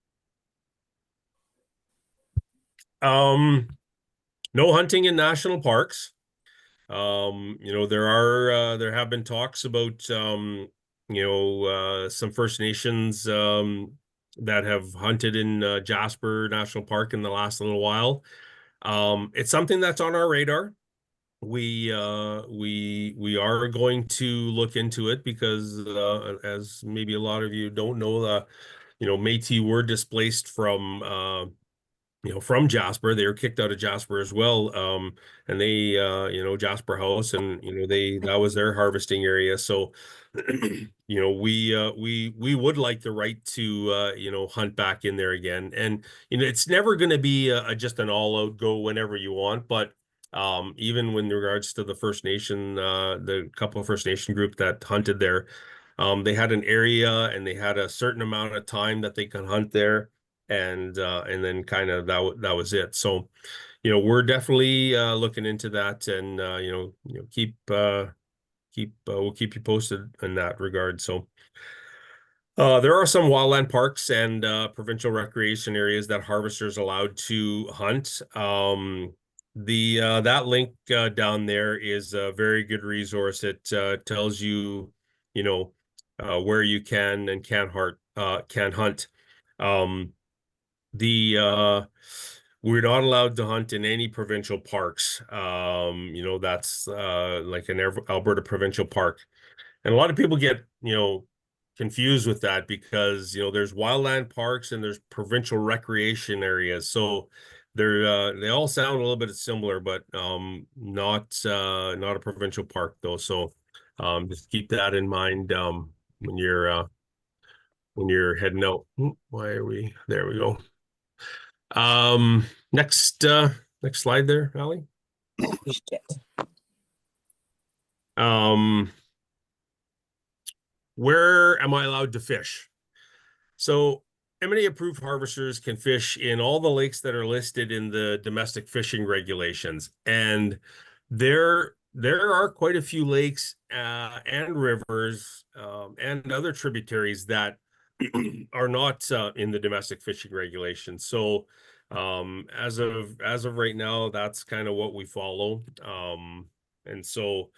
No hunting in national parks. There have been talks about some First Nations that have hunted in Jasper National Park in the last little while. It's something that's on our radar. We are going to look into it because as maybe a lot of you don't know, Métis were displaced from Jasper. They were kicked out of Jasper as well. And they, Jasper House, and, that was their harvesting area. So, we would like the right to, hunt back in there again. And, it's never going to be just an all out go whenever you want. But even when regards to the First Nation, the couple of First Nation group that hunted there, They had an area and they had a certain amount of time that they could hunt there, and then kind of that was it. So, we're definitely looking into that, and we'll keep you posted in that regard. So. There are some wildland parks and provincial recreation areas that harvesters allowed to hunt. That link down there is a very good resource. It tells you, where you can and can hunt. Um, the We're not allowed to hunt in any provincial parks. That's like an Alberta provincial park. And a lot of people get, confused with that because, there's wildland parks and there's provincial recreation areas. So they all sound a little bit similar, but not a provincial park though. So just keep that in mind when you're heading out. Why are we there? We go. Next slide there, Allie. Where am I allowed to fish? So MNA-approved harvesters can fish in all the lakes that are listed in the domestic fishing regulations. And there are quite a few lakes and rivers and other tributaries that are not in the domestic fishing regulations. So as of right now, that's kind of what we follow. And so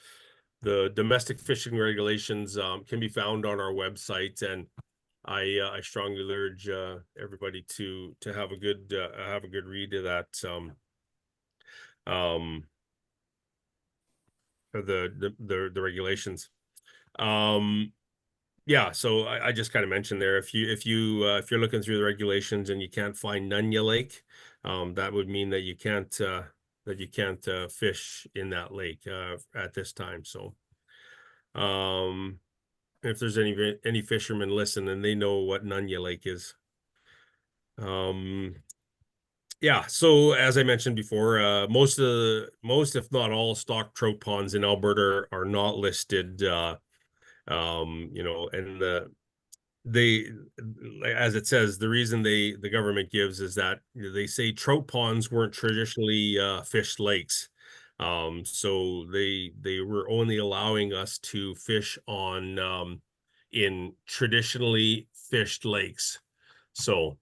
the domestic fishing regulations can be found on our website, and I strongly urge everybody to have a good read of that of the regulations. Yeah, so I just kind of mentioned there, if you're looking through the regulations and you can't find Nunya Lake, that would mean that you can't fish in that lake at this time. So if there's any fishermen listening, they know what Nunya Lake is. Yeah, so as I mentioned before, most if not all stock trout ponds in Alberta are not listed, and they, as it says, the reason the government gives is that they say trout ponds weren't traditionally fished lakes. So they were only allowing us to fish on in traditionally fished lakes. So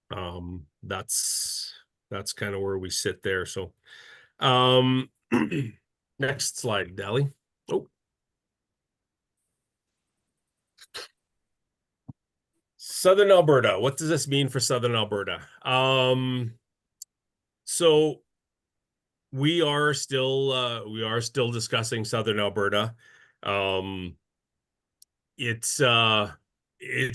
that's kind of where we sit there. So next slide, Dally. Oh. Southern Alberta. What does this mean for Southern Alberta? So we are still discussing Southern Alberta. It's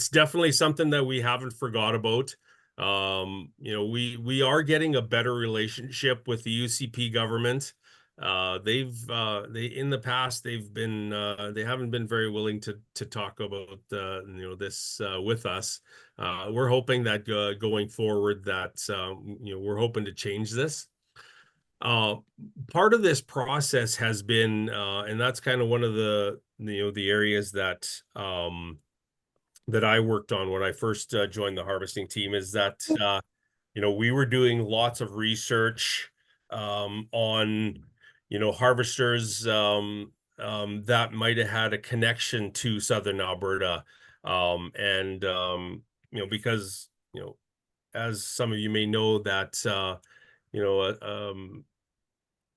definitely something that we haven't forgot about. We are getting a better relationship with the UCP government. They in the past they haven't been very willing to talk about this with us. We're hoping that going forward that we're hoping to change this. Part of this process has been, and that's kind of one of the areas that that I worked on when I first joined the harvesting team, is that we were doing lots of research on harvesters that might have had a connection to Southern Alberta, because as some of you may know that you know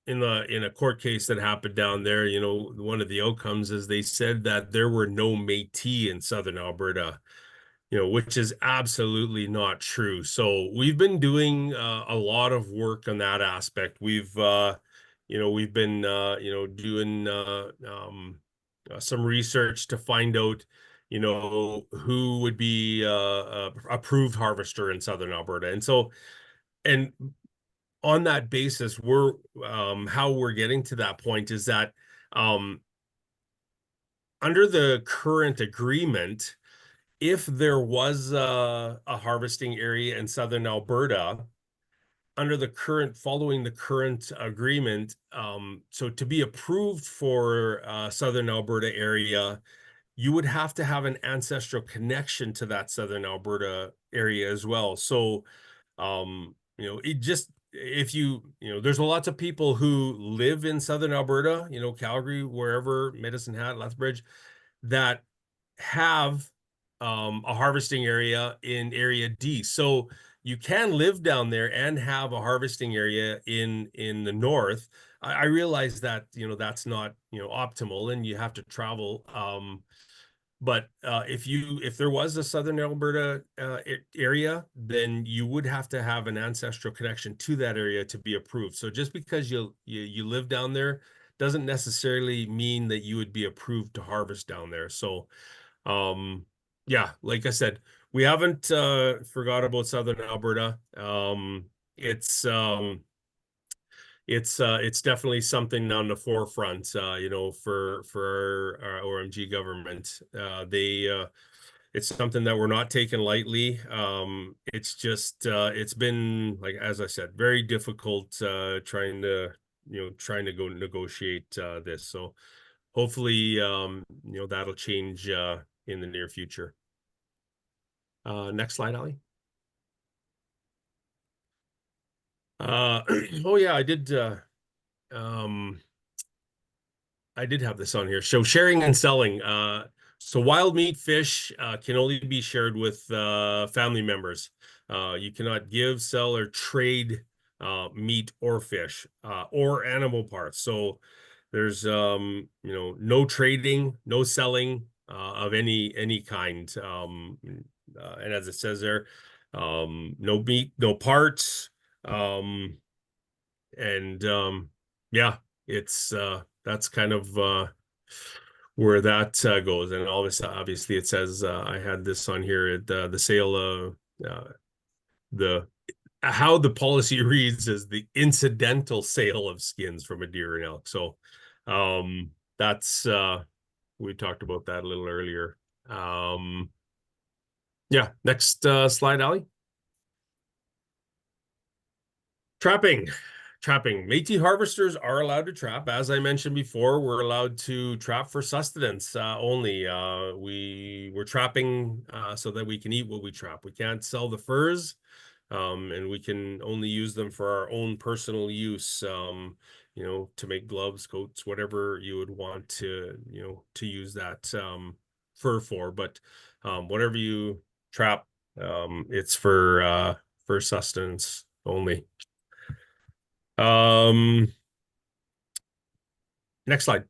in a court case that happened down there, one of the outcomes is they said that there were no Métis in Southern Alberta, which is absolutely not true. So we've been doing a lot of work on that aspect. We've been doing some research to find out, who would be approved harvester in Southern Alberta. And on that basis, how we're getting to that point is that under the current agreement, if there was a harvesting area in Southern Alberta, following the current agreement, so to be approved for Southern Alberta area, you would have to have an ancestral connection to that southern Alberta area as well. So, it just, if there's lots of people who live in southern Alberta, Calgary, wherever, Medicine Hat, Lethbridge, that have a harvesting area in area D. So you can live down there and have a harvesting area in the north. I realize that that's not optimal, and you have to travel. But if there was a southern Alberta area, then you would have to have an ancestral connection to that area to be approved. So just because you live down there doesn't necessarily mean that you would be approved to harvest down there. So yeah, like I said, we haven't forgot about southern Alberta. It's it's definitely something on the forefront, for our OMG government. It's something that we're not taking lightly. It's just it's been, like, as I said, very difficult trying to go negotiate this. So hopefully that'll change in the near future. Next slide, Ali. Oh yeah, I did have this on here. So sharing and selling. So wild meat fish can only be shared with family members. You cannot give, sell, or trade meat or fish or animal parts. So there's no trading, no selling of any kind. And as it says there, no meat, no parts. And yeah, it's that's kind of where that goes. And all this, obviously, it says I had this on here, the sale of the how the policy reads is the incidental sale of skins from a deer and elk. So that's we talked about that a little earlier. Yeah, next slide, Ali. Trapping. Métis harvesters are allowed to trap. As I mentioned before, we're allowed to trap for sustenance only. We're trapping so that we can eat what we trap. We can't sell the furs, and we can only use them for our own personal use, to make gloves, coats, whatever you would want to use that fur for. But whatever you trap, it's for sustenance only. Next slide.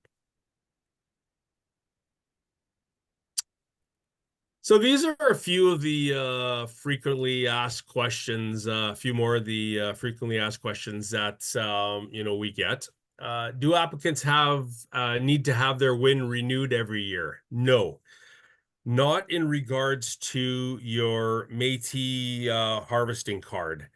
So these are a few of the frequently asked questions, a few more of the frequently asked questions that we get. Do applicants need to have their WIN renewed every year? No, not in regards to your Métis harvesting card.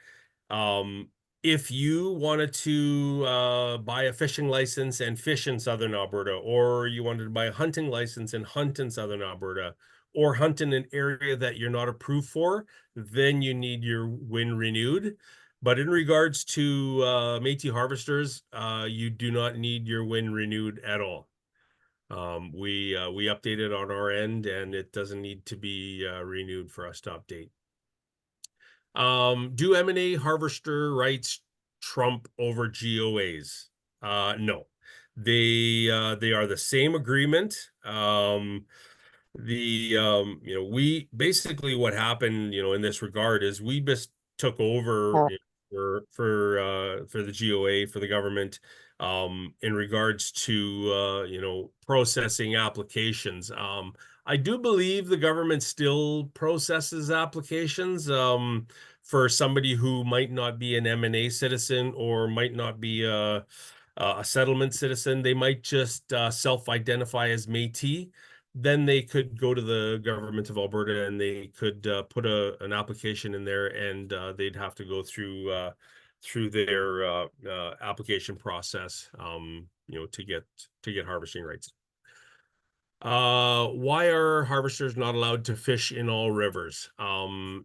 If you wanted to buy a fishing license and fish in southern Alberta, or you wanted to buy a hunting license and hunt in southern Alberta, or hunt in an area that you're not approved for, then you need your WIN renewed. But in regards to Métis harvesters, you do not need your WIN renewed at all. We update it on our end, and it doesn't need to be renewed for us to update. Do M&A harvester rights trump over GOAs? No, they are the same agreement. We basically, what happened, in this regard, is we just took over for the GOA, for the government, in regards to processing applications. I do believe the government still processes applications for somebody who might not be an M&A citizen, or might not be a settlement citizen. They might just self-identify as Métis. Then they could go to the government of Alberta, and they could put an application in there, and they'd have to go through their application process, to get harvesting rights. Why are harvesters not allowed to fish in all rivers? You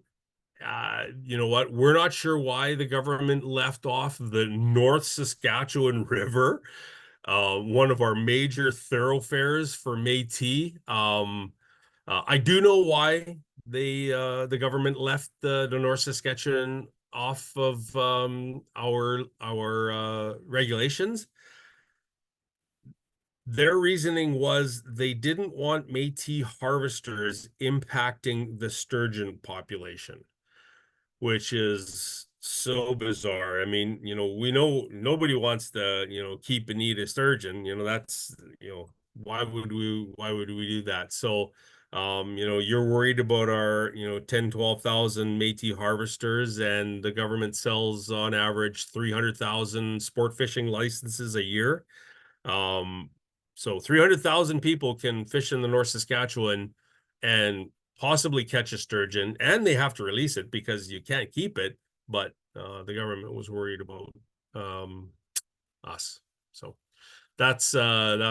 know what? We're not sure why the government left off the North Saskatchewan River. one of our major thoroughfares for Métis. I do know why the government left the North Saskatchewan off of our regulations. Their reasoning was they didn't want Métis harvesters impacting the sturgeon population, which is so bizarre. I mean, we know nobody wants to, keep and eat a sturgeon. That's, why would we do that? So, you're worried about our, 10, 12,000 Métis harvesters, and the government sells on average 300,000 sport fishing licenses a year. So 300,000 people can fish in the North Saskatchewan and possibly catch a sturgeon, and they have to release it because you can't keep it. But the government was worried about us. So that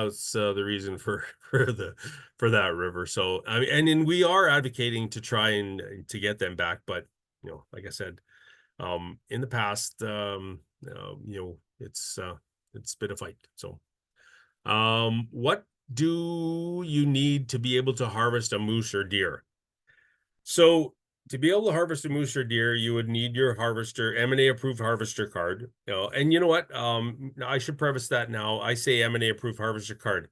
was the reason for that river. So I mean, and then we are advocating to try and to get them back, but like I said, in the past, it's been a fight. So what do you need to be able to harvest a moose or deer? So to be able to harvest a moose or deer, you would need your harvester, M&A approved harvester card. And you know what? I should preface that now. I say M&A approved harvester card.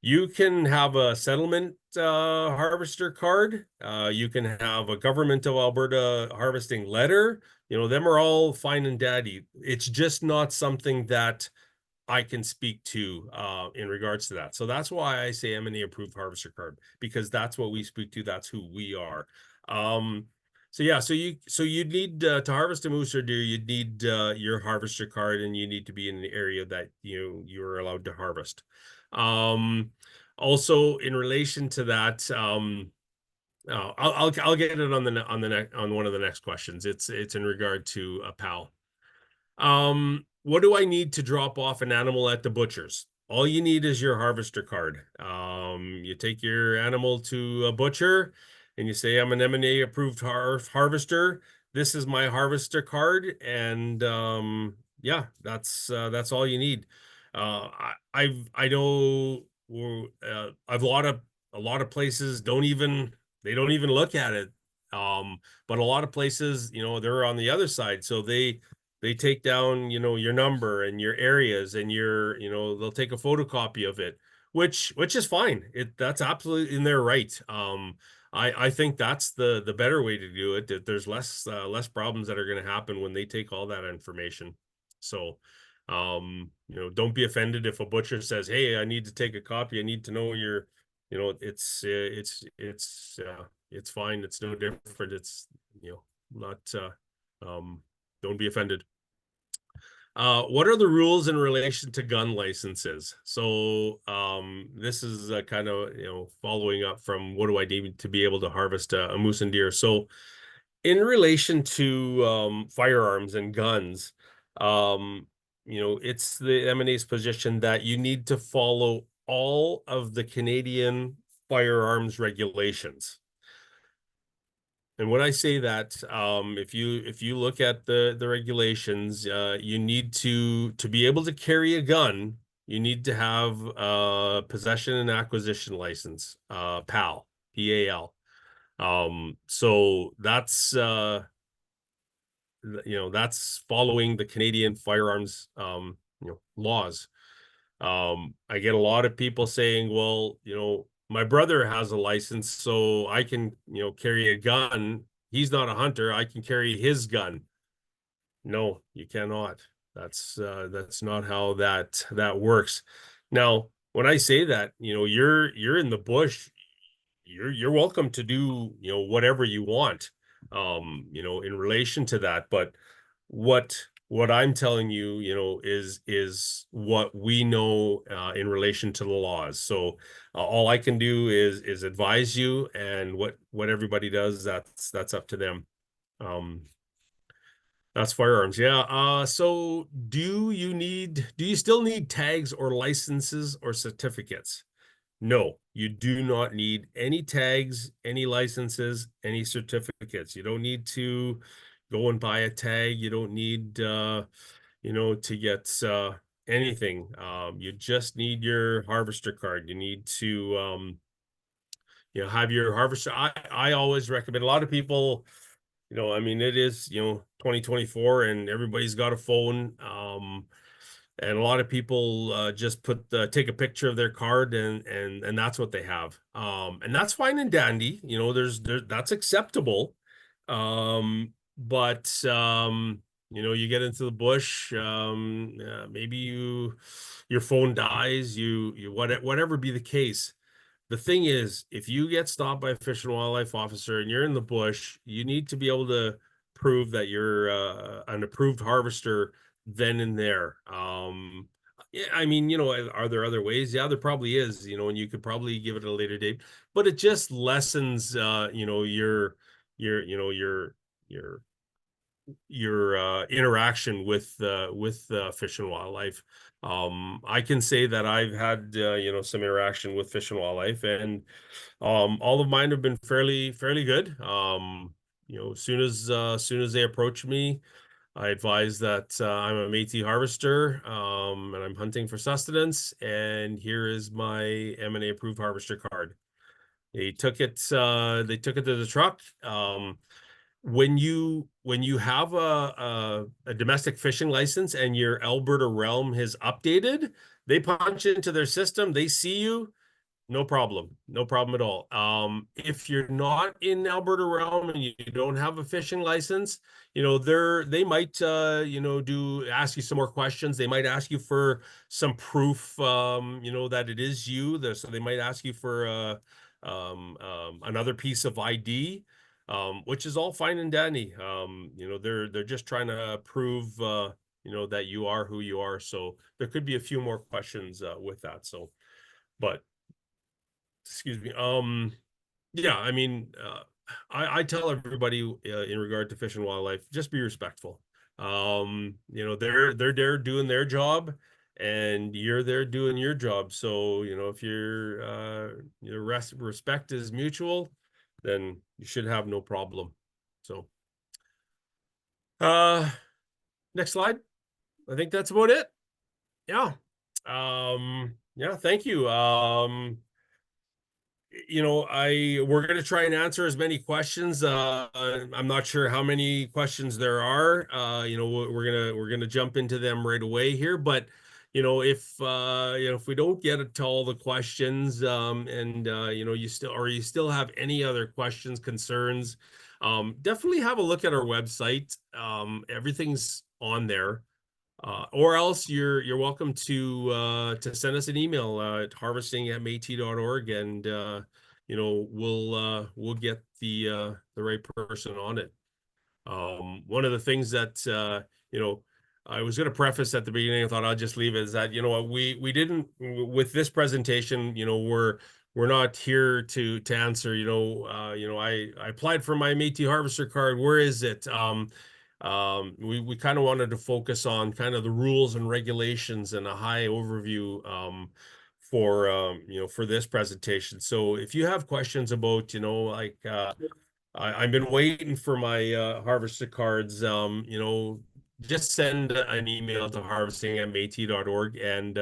You can have a settlement harvester card. You can have a government of Alberta harvesting letter. Them are all fine and dandy. It's just not something that I can speak to in regards to that. So that's why I say M&A approved harvester card, because that's what we speak to. That's who we are. So yeah, so you'd need to harvest a moose or deer, you'd need your harvester card, and you need to be in the area that you're allowed to harvest. Also in relation to that, I'll get it on one of the next questions. It's in regard to a PAL. What do I need to drop off an animal at the butcher's? All you need is your harvester card. You take your animal to a butcher and you say, I'm an M&A approved harvester. This is my harvester card. And yeah, that's all you need. I know I've a lot of places don't even look at it. But a lot of places, they're on the other side. So they take down, your number and your areas, and they'll take a photocopy of it, which is fine. That's absolutely in their right. I think that's the better way to do it. That there's less problems that are going to happen when they take all that information. So, don't be offended if a butcher says, "Hey, I need to take a copy. I need to know your," it's fine. It's no different. It's not. Don't be offended. What are the rules in relation to gun licenses? So this is kind of following up from what do I need to be able to harvest a moose and deer. So in relation to firearms and guns, it's the M&A's position that you need to follow all of the Canadian firearms regulations. And when I say that, if you look at the regulations, you need to be able to carry a gun, you need to have a possession and acquisition license, PAL, PAL. So that's that's following the Canadian firearms laws. I get a lot of people saying, well, my brother has a license, so I can, carry a gun. He's not a hunter. I can carry his gun. No, you cannot. That's not how that works. Now, when I say that, you're in the bush, you're welcome to do, whatever you want, in relation to that. But what I'm telling you, is what we know in relation to the laws. So all I can do is advise you, and what everybody does, that's up to them. That's firearms. Yeah. So do you still need tags or licenses or certificates? No, you do not need any tags, any licenses, any certificates. You don't need to go and buy a tag. You don't need, to get anything, you just need your harvester card. You need to have your harvester. I always recommend, a lot of people, I mean, it is, 2024 and everybody's got a phone. And a lot of people just take a picture of their card and that's what they have. And that's fine and dandy. That's acceptable. But you get into the bush, maybe your phone dies, whatever be the case. The thing is, if you get stopped by a Fish and Wildlife officer and you're in the bush, you need to be able to prove that you're an approved harvester then and there. Yeah, I mean, are there other ways? Yeah, there probably is, and you could probably give it a later date, but it just lessens, your interaction with Fish and Wildlife. I can say that I've had some interaction with Fish and Wildlife, and all of mine have been fairly good. As soon as they approach me, I advise that I'm a Métis harvester, and I'm hunting for sustenance, and here is my M&A approved harvester card. They took it to the truck. When you have a domestic fishing license and your Alberta realm has updated, they punch into their system, they see you, no problem. No problem at all. If you're not in Alberta realm and you don't have a fishing license, they might ask you some more questions. They might ask you for some proof, that it is you. So they might ask you for another piece of ID, which is all fine and dandy. They're just trying to prove that you are who you are. So there could be a few more questions with that. So, but excuse me. Yeah, I mean, I tell everybody in regard to Fish and Wildlife, just be respectful. They're there doing their job, and you're there doing your job. So, if your respect is mutual, then you should have no problem. So, next slide. I think that's about it. Yeah. Yeah, thank you. We're going to try and answer as many questions. I'm not sure how many questions there are. We're gonna jump into them right away here. But if we don't get to all the questions, and you still have any other questions, concerns, definitely have a look at our website. Everything's on there. Or else you're welcome to send us an email at harvesting@metis.org, and we'll get the right person on it. One of the things that I was going to preface at the beginning, I thought I'll just leave it, is that we didn't, with this presentation, we're not here to answer I applied for my Métis harvester card, where is it? We kind of wanted to focus on kind of the rules and regulations and a high overview for this presentation. So if you have questions about I've been waiting for my harvester cards, just send an email to harvesting@metis.org, and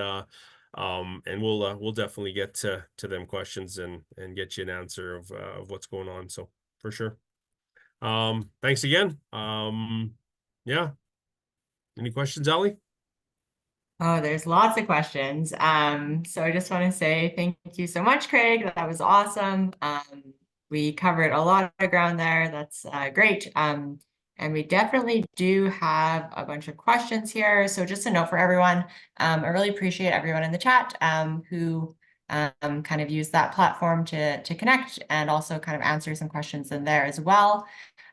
we'll definitely get to them questions and get you an answer of what's going on. So for sure. Thanks again. Yeah. Any questions, Ali? Oh, there's lots of questions. So I just want to say thank you so much, Craig. That was awesome. We covered a lot of ground there. That's great. And we definitely do have a bunch of questions here. So just a note for everyone, I really appreciate everyone in the chat who kind of use that platform to connect and also kind of answer some questions in there as well.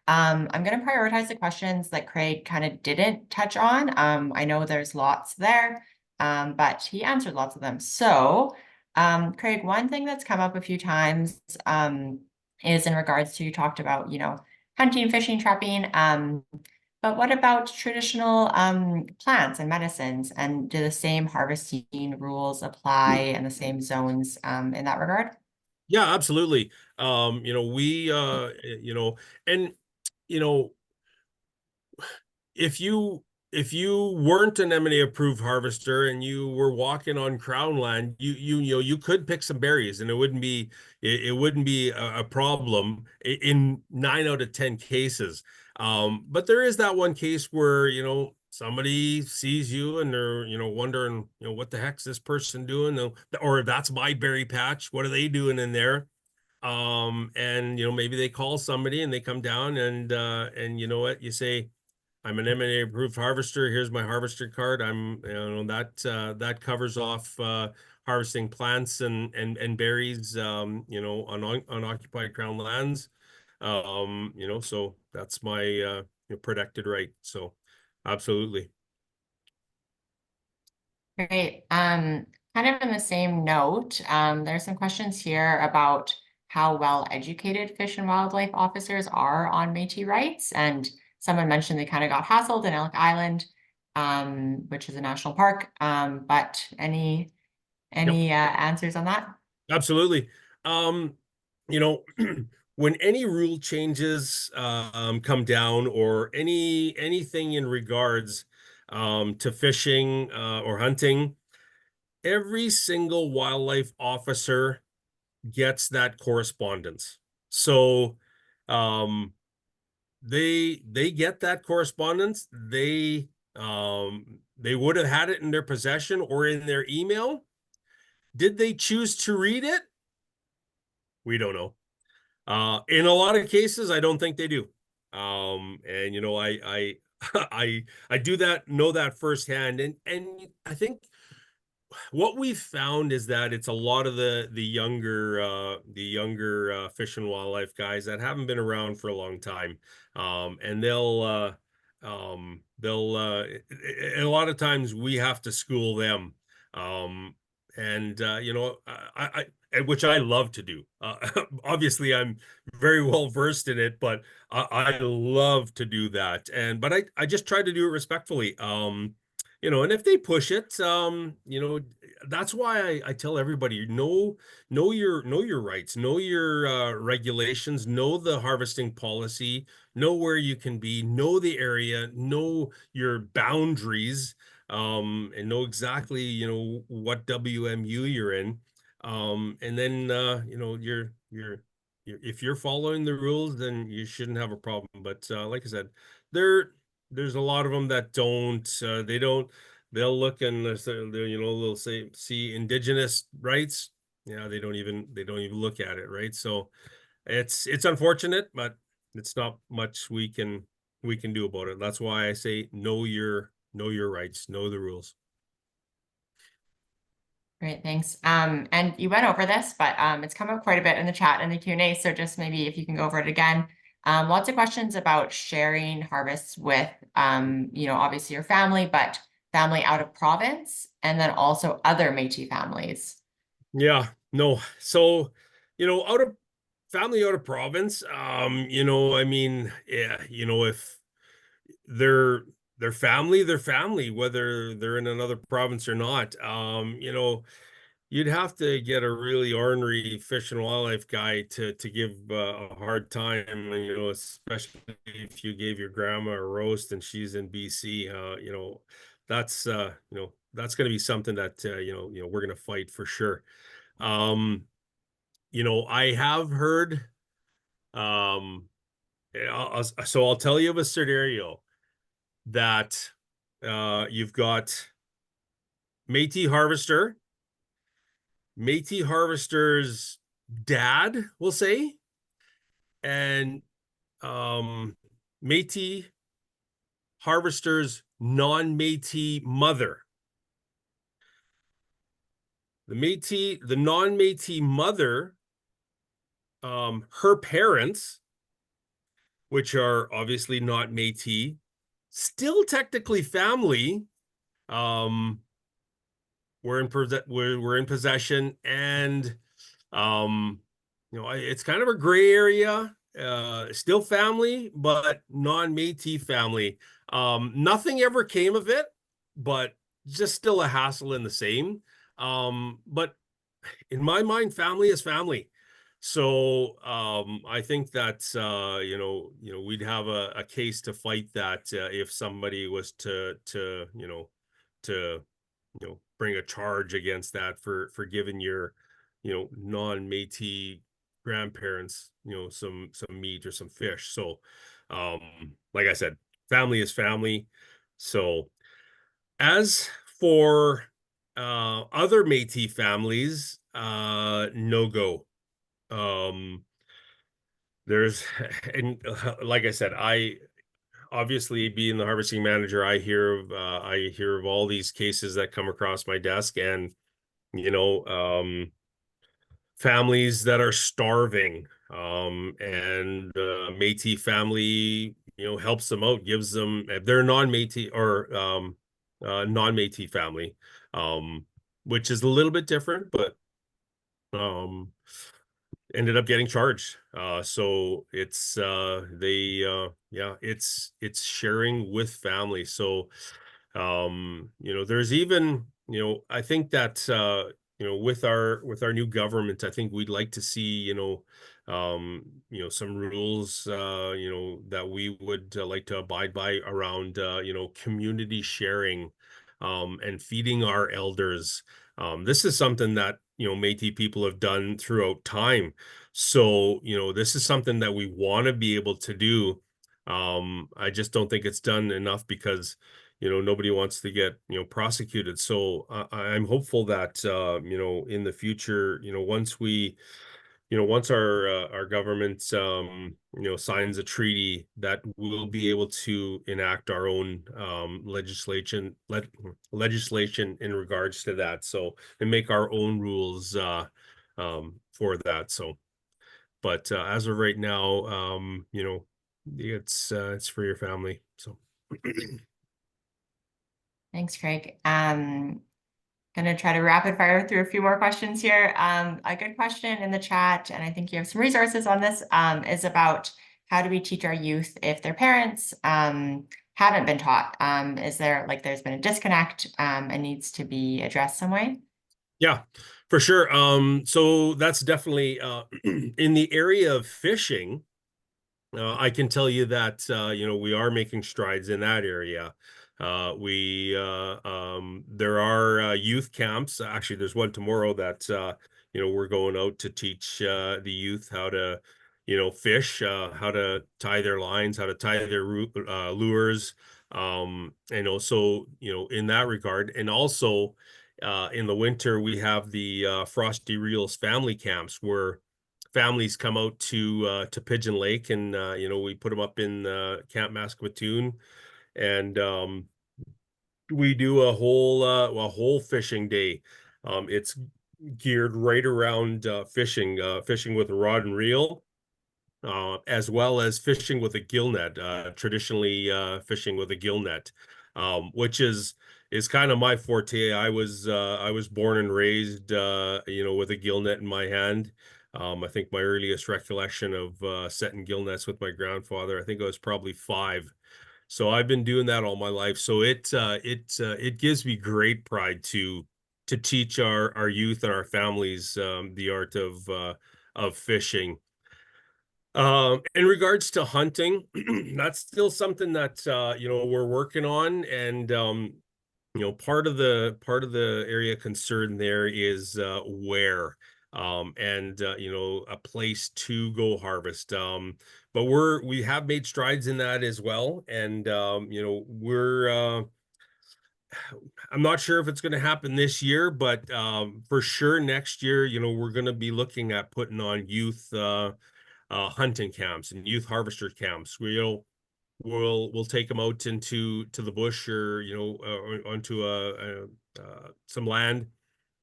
I'm going to prioritize the questions that Craig kind of didn't touch on. I know there's lots there, but he answered lots of them. So, Craig, one thing that's come up a few times is in regards to, you talked about, hunting, fishing, trapping. But what about traditional plants and medicines? And do the same harvesting rules apply in the same zones in that regard? Yeah, absolutely. We and you know, if you if you weren't an M&A approved harvester and you were walking on Crown land, you could pick some berries, and it wouldn't be a problem in 9 out of 10 cases. But there is that one case where somebody sees you and they're wondering what the heck's this person doing, or that's my berry patch. What are they doing in there? And maybe they call somebody and they come down and you know what you say. I'm an M&A approved harvester. Here's my harvester card. That covers off harvesting plants and berries, on unoccupied Crown lands. So that's my protected right. So absolutely. Great. Kind of in the same note, there's some questions here about how well educated fish and wildlife officers are on Métis rights. And someone mentioned they kind of got hassled in Elk Island, which is a national park. But any answers on that? Absolutely. You know, when any rule changes come down, or anything in regards to fishing or hunting, every single wildlife officer gets that correspondence. So they get that correspondence. They would have had it in their possession or in their email. Did they choose to read it? We don't know. In a lot of cases, I don't think they do. And I I do know that firsthand. And I think what we've found is that it's a lot of the younger fish and wildlife guys that haven't been around for a long time. And a lot of times we have to school them. And which I love to do. Obviously, I'm very well versed in it, but I love to do that. But I just try to do it respectfully. And if they push it, that's why I tell everybody, know your rights, know your regulations, know the harvesting policy, know where you can be, know the area, know your boundaries, and know exactly, what WMU you're in. And then if you're following the rules, then you shouldn't have a problem. But like I said, there's a lot of them that don't. They'll look and they'll say, see Indigenous rights. Yeah, they don't even look at it, right? So it's unfortunate, but it's not much we can do about it. That's why I say know your rights, know the rules. Great, thanks. And you went over this, but it's come up quite a bit in the chat and the Q&A. So just maybe if you can go over it again. Lots of questions about sharing harvests with, obviously your family, but family out of province, and then also other Métis families. Yeah, no. So, out of province, I mean, yeah, if they're family, whether they're in another province or not. You'd have to get a really ornery fish and wildlife guy to give a hard time, especially if you gave your grandma a roast and she's in BC. That's that's going to be something that we're going to fight for sure. I have heard. So I'll tell you of a scenario that you've got Métis harvester's dad, we'll say, and Métis harvester's non-Métis mother. The non-Métis mother, her parents, which are obviously not Métis, still technically family, we're in possession, and it's kind of a gray area. Still family, but non-Métis family. Nothing ever came of it, but just still a hassle in the same. But in my mind, family is family. So I think that we'd have a case to fight that if somebody was to bring a charge against that for giving your non-Métis grandparents some meat or some fish. So like I said, family is family. So as for other Métis families, no go. There's and like I said, I obviously being the harvesting manager, I hear of all these cases that come across my desk, and you know, families that are starving, and Métis family, helps them out, gives them, if they're non-Métis or non-Métis family, which is a little bit different, but um ended up getting charged. So it's yeah, it's sharing with family. So there's even, I think that with our new government, I think we'd like to see, some rules that we would like to abide by around community sharing and feeding our elders. This is something that Métis people have done throughout time. So, this is something that we want to be able to do. I just don't think it's done enough because, nobody wants to get, prosecuted. So I'm hopeful that, in the future, once our government, signs a treaty, that we'll be able to enact our own legislation in regards to that. So and make our own rules for that. So, but as of right now, it's for your family. So. Thanks, Craig. Gonna try to rapid fire through a few more questions here. A good question in the chat, and I think you have some resources on this, is about how do we teach our youth if their parents haven't been taught? Is there, like, there's been a disconnect and needs to be addressed some way? Yeah, for sure. So that's definitely in the area of fishing. I can tell you that we are making strides in that area. There are youth camps. Actually, there's one tomorrow that we're going out to teach the youth how to fish, how to tie their lines, how to tie their lures, and also in that regard, and also in the winter we have the Frosty Reels family camps where families come out to Pigeon Lake, and we put them up in Camp Maskawatoon, and we do a whole fishing day. It's geared right around fishing with a rod and reel, as well as fishing with a gill net, traditionally fishing with a gill net, which is kind of my forte. I was born and raised with a gill net in my hand. I think my earliest recollection of setting gill nets with my grandfather, I think I was probably 5. So I've been doing that all my life. So it gives me great pride to teach our youth and our families the art of fishing. In regards to hunting, that's still something that we're working on, and part of the area concern there is where and a place to go harvest. But we have made strides in that as well, and we're I'm not sure if it's going to happen this year, but for sure next year, we're going to be looking at putting on youth hunting camps and youth harvester camps. We'll take them out to the bush, or onto some land,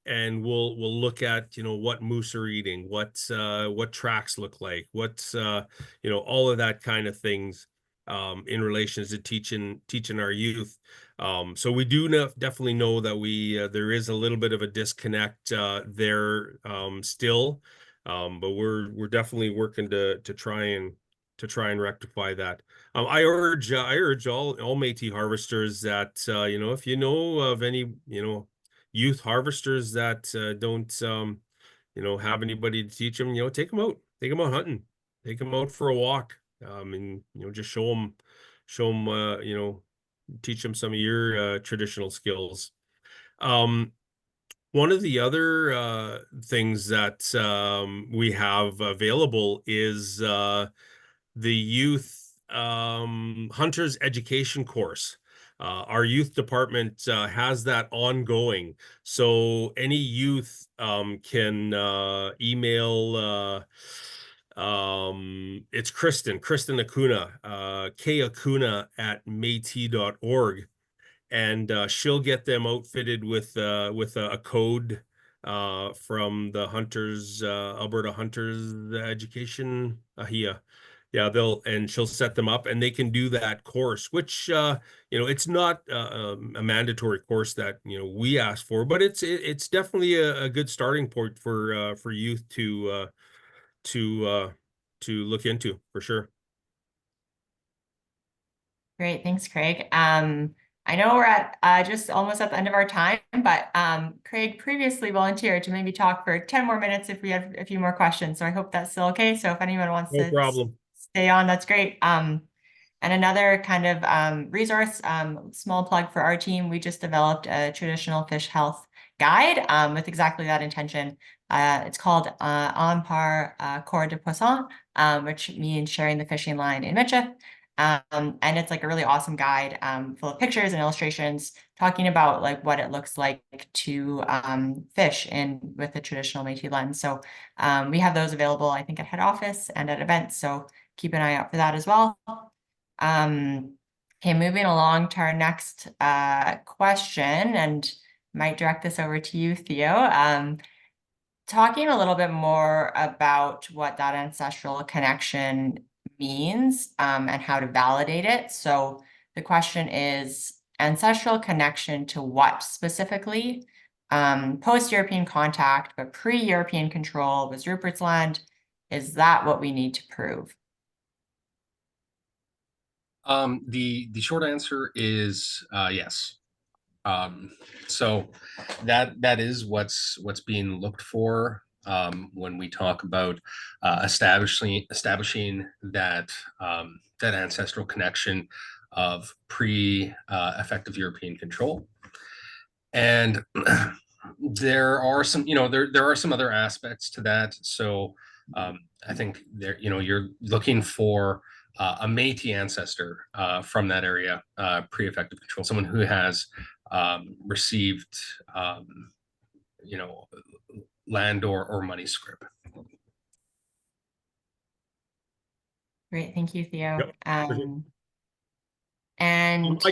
and we'll look at what moose are eating, what tracks look like, all of that kind of things in relation to teaching our youth. So we do definitely know that there is a little bit of a disconnect there still, but we're definitely working to try and rectify that. I urge all Métis harvesters that if you know of any youth harvesters that don't have anybody to teach them, take them out hunting, take them out for a walk. And just show them, teach them some of your traditional skills. One of the other things that we have available is the youth hunters education course. Our youth department has that ongoing. So any youth can email it's Kristen Acuna, Acuna at Métis.org, and she'll get them outfitted with a code from the Hunters Alberta Hunters Education AHIA. Yeah, she'll set them up, and they can do that course, which it's not a mandatory course that we ask for, but it's definitely a good starting point for youth to look into for sure. Great, thanks, Craig. I know we're at just almost at the end of our time, but Craig previously volunteered to maybe talk for 10 more minutes if we have a few more questions. So I hope that's still okay. So if anyone wants No to problem. stay on, that's great. And another kind of resource, small plug for our team, we just developed a traditional fish health guide with exactly that intention. It's called En Par Corps de Poisson, which means sharing the fishing line in Michif. And it's like a really awesome guide full of pictures and illustrations talking about like what it looks like to fish in with a traditional Métis lens. So we have those available, I think, at head office and at events. So keep an eye out for that as well. Okay, moving along to our next question, and might direct this over to you, Theo. Talking a little bit more about what that ancestral connection means and how to validate it. So the question is ancestral connection to what specifically? Post-European contact, but pre-European control was Rupert's Land. Is that what we need to prove? The short answer is yes. So that is what's being looked for when we talk about establishing that that ancestral connection of effective European control. And there are some, there are some other aspects to that. So I think you're looking for a Métis ancestor from that area, pre-effective control, someone who has received, land or money scrip. Great, thank you, Theo. Yep, for sure. And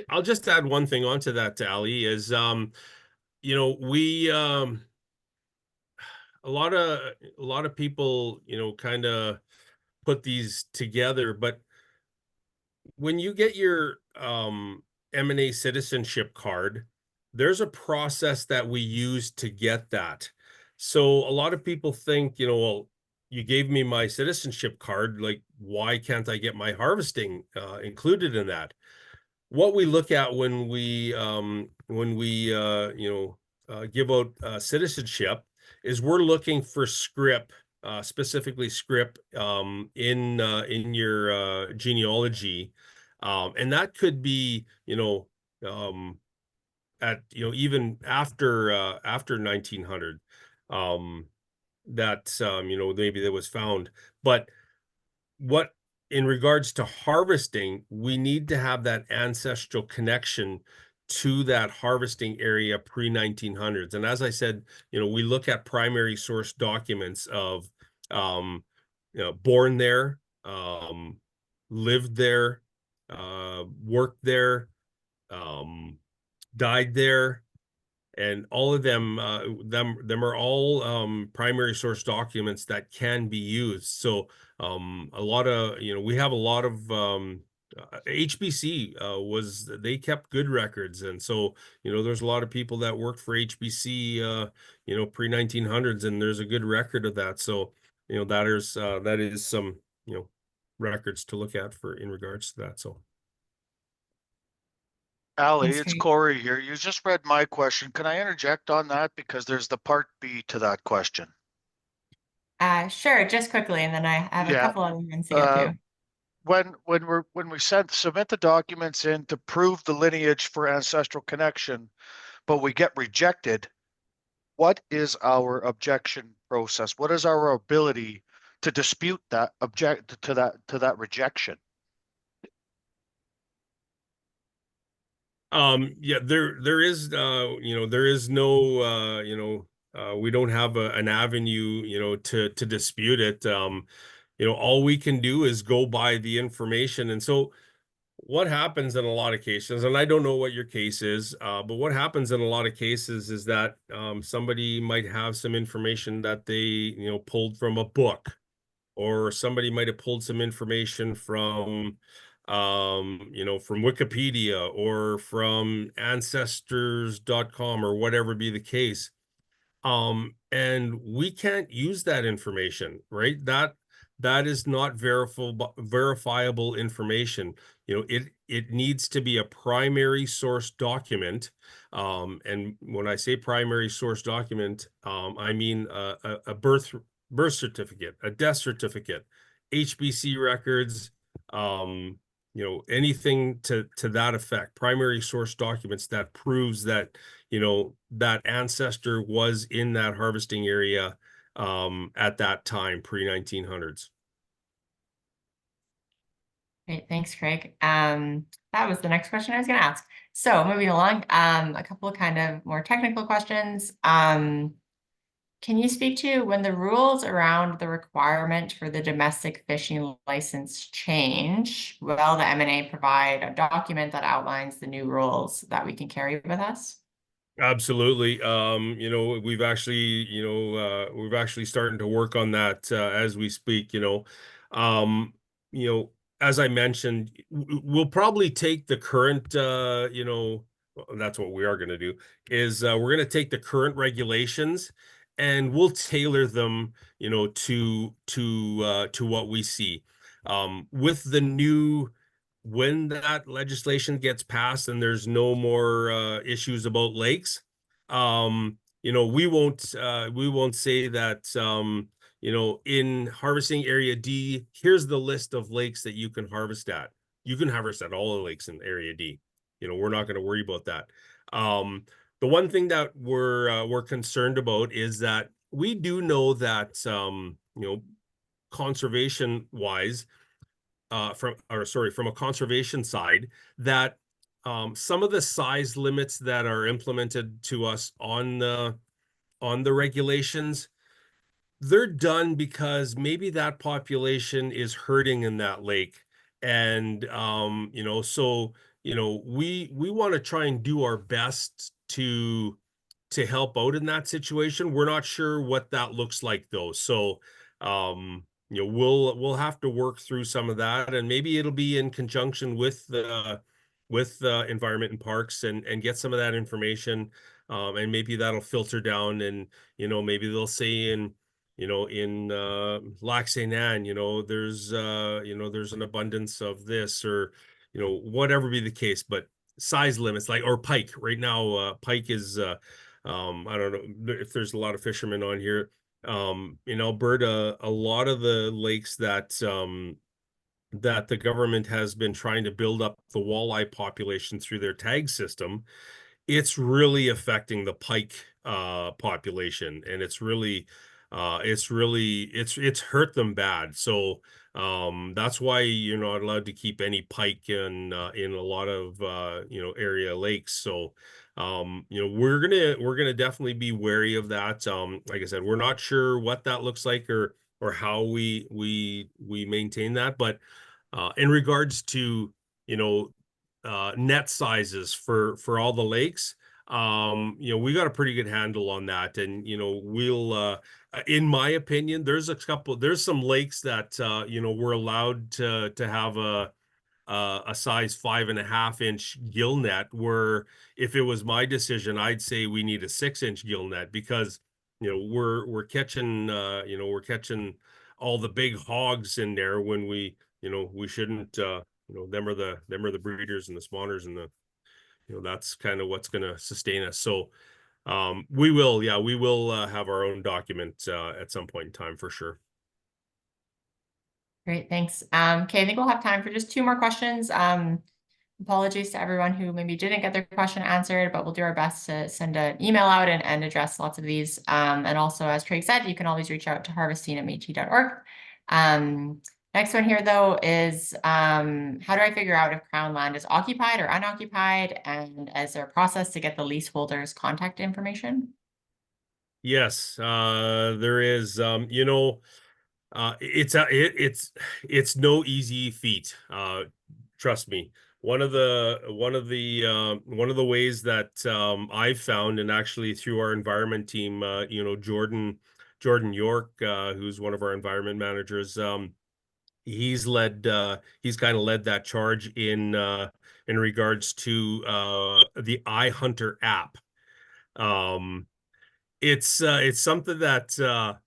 I'll just add one thing onto that, Ali, is we a lot of people kind of put these together, but when you get your M&A citizenship card, there's a process that we use to get that. So a lot of people think, well, you gave me my citizenship card, like why can't I get my harvesting included in that? What we look at when we give out citizenship is we're looking for scrip, specifically scrip in your genealogy, and that could be at even after 1900 that maybe that was found. But what in regards to harvesting, we need to have that ancestral connection to that harvesting area pre-1900s. And as I said, we look at primary source documents of born there, lived there, worked there, died there, and all of them them are all primary source documents that can be used. So a lot of we have a lot of HBC they kept good records, and so there's a lot of people that worked for HBC pre-1900s, and there's a good record of that. So that is some records to look at for in regards to that. So Ali, Thanks, it's Craig. Corey here. You just read my question. Can I interject on that? Because there's the part B to that question. Sure, just quickly, and then I have a Yeah. couple other ones to get Uh, to. when we submit the documents in to prove the lineage for ancestral connection, but we get rejected, what is our objection process? What is our ability to dispute that to that rejection? Yeah, there is there is no we don't have an avenue to dispute it. All we can do is go by the information. And so what happens in a lot of cases, and I don't know what your case is, but what happens in a lot of cases is that somebody might have some information that they pulled from a book, or somebody might have pulled some information from from Wikipedia or from ancestors.com or whatever be the case. And we can't use that information, right? That is not verifiable information. It needs to be a primary source document. And when I say primary source document, I mean a birth certificate, a death certificate, HBC records, anything to that effect. Primary source documents that proves that that ancestor was in that harvesting area at that time, pre-1900s. Great, thanks, Craig. That was the next question I was going to ask. So moving along, a couple of kind of more technical questions. Can you speak to when the rules around the requirement for the domestic fishing license change? Will the M&A provide a document that outlines the new rules that we can carry with us? Absolutely. We've actually starting to work on that as we speak, Um, you know, as I mentioned, we'll probably take the current well, that's what we are going to do is we're going to take the current regulations and we'll tailor them, to what we see. With the new when that legislation gets passed and there's no more issues about lakes, we won't say that in harvesting area D, here's the list of lakes that you can harvest at. You can harvest at all the lakes in area D. We're not going to worry about that. The one thing that we're concerned about is that we do know that conservation wise, from a conservation side, that some of the size limits that are implemented to us on the regulations, they're done because maybe that population is hurting in that lake. And so we want to try and do our best to help out in that situation. We're not sure what that looks like though. So we'll have to work through some of that, and maybe it'll be in conjunction with the environment and parks, and get some of that information, and maybe that'll filter down, and maybe they'll say in Lac Saint Anne, there's an abundance of this, or whatever be the case. But size limits, like, or pike right now, pike is I don't know if there's a lot of fishermen on here. In Alberta, a lot of the lakes that the government has been trying to build up the walleye population through their tag system, it's really affecting the pike population, and it's hurt them bad. So that's why you're not allowed to keep any pike in a lot of area lakes. So we're gonna definitely be wary of that. Like I said, we're not sure what that looks like, or how we maintain that. But in regards to net sizes for all the lakes, we got a pretty good handle on that. And we'll in my opinion, there's some lakes that we're allowed to have a size 5.5-inch gill net, where if it was my decision, I'd say we need a 6-inch gill net, because we're catching all the big hogs in there when we shouldn't. Them are the breeders and the spawners that's kind of what's going to sustain us. So we will have our own document at some point in time for sure. Great, thanks. Okay, I think we'll have time for just two more questions. Apologies to everyone who maybe didn't get their question answered, but we'll do our best to send an email out and address lots of these. And also, as Craig said, you can always reach out to harvesting@metis.org. Next one here, though, is how do I figure out if Crown land is occupied or unoccupied? And is there a process to get the leaseholder's contact information? Yes, there is. It's no easy feat. Trust me. One of the ways that I've found, and actually through our environment team, Jordan York, who's one of our environment managers, he's kind of led that charge in regards to the iHunter app. It's something that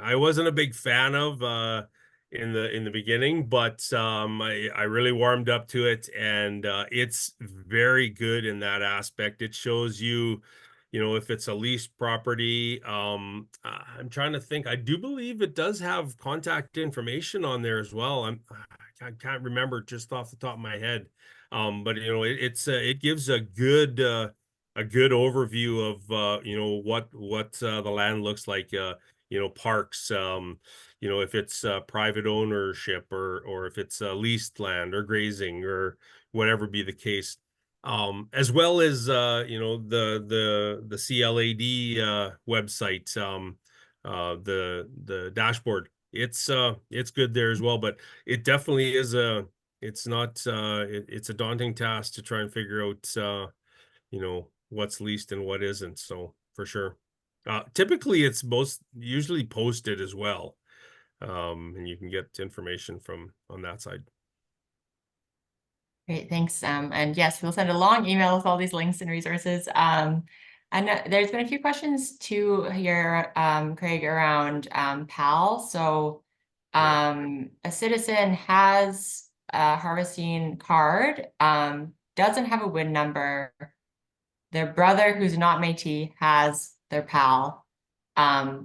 I wasn't a big fan of in the beginning, but I really warmed up to it, and it's very good in that aspect. It shows you, if it's a leased property. I'm trying to think. I do believe it does have contact information on there as well. I can't remember just off the top of my head. But it gives a good overview of what the land looks like. Parks, if it's private ownership or if it's leased land or grazing or whatever be the case. As well as the CLAD website, the dashboard. It's good there as well, but it definitely is it's a daunting task to try and figure out what's leased and what isn't. So for sure. Typically it's usually posted as well. And you can get information on that side. Great, thanks. And yes, we'll send a long email with all these links and resources. And there's been a few questions too here, Craig, around PAL. So a citizen has a harvesting card, doesn't have a WIN number. Their brother, who's not Métis, has their PAL.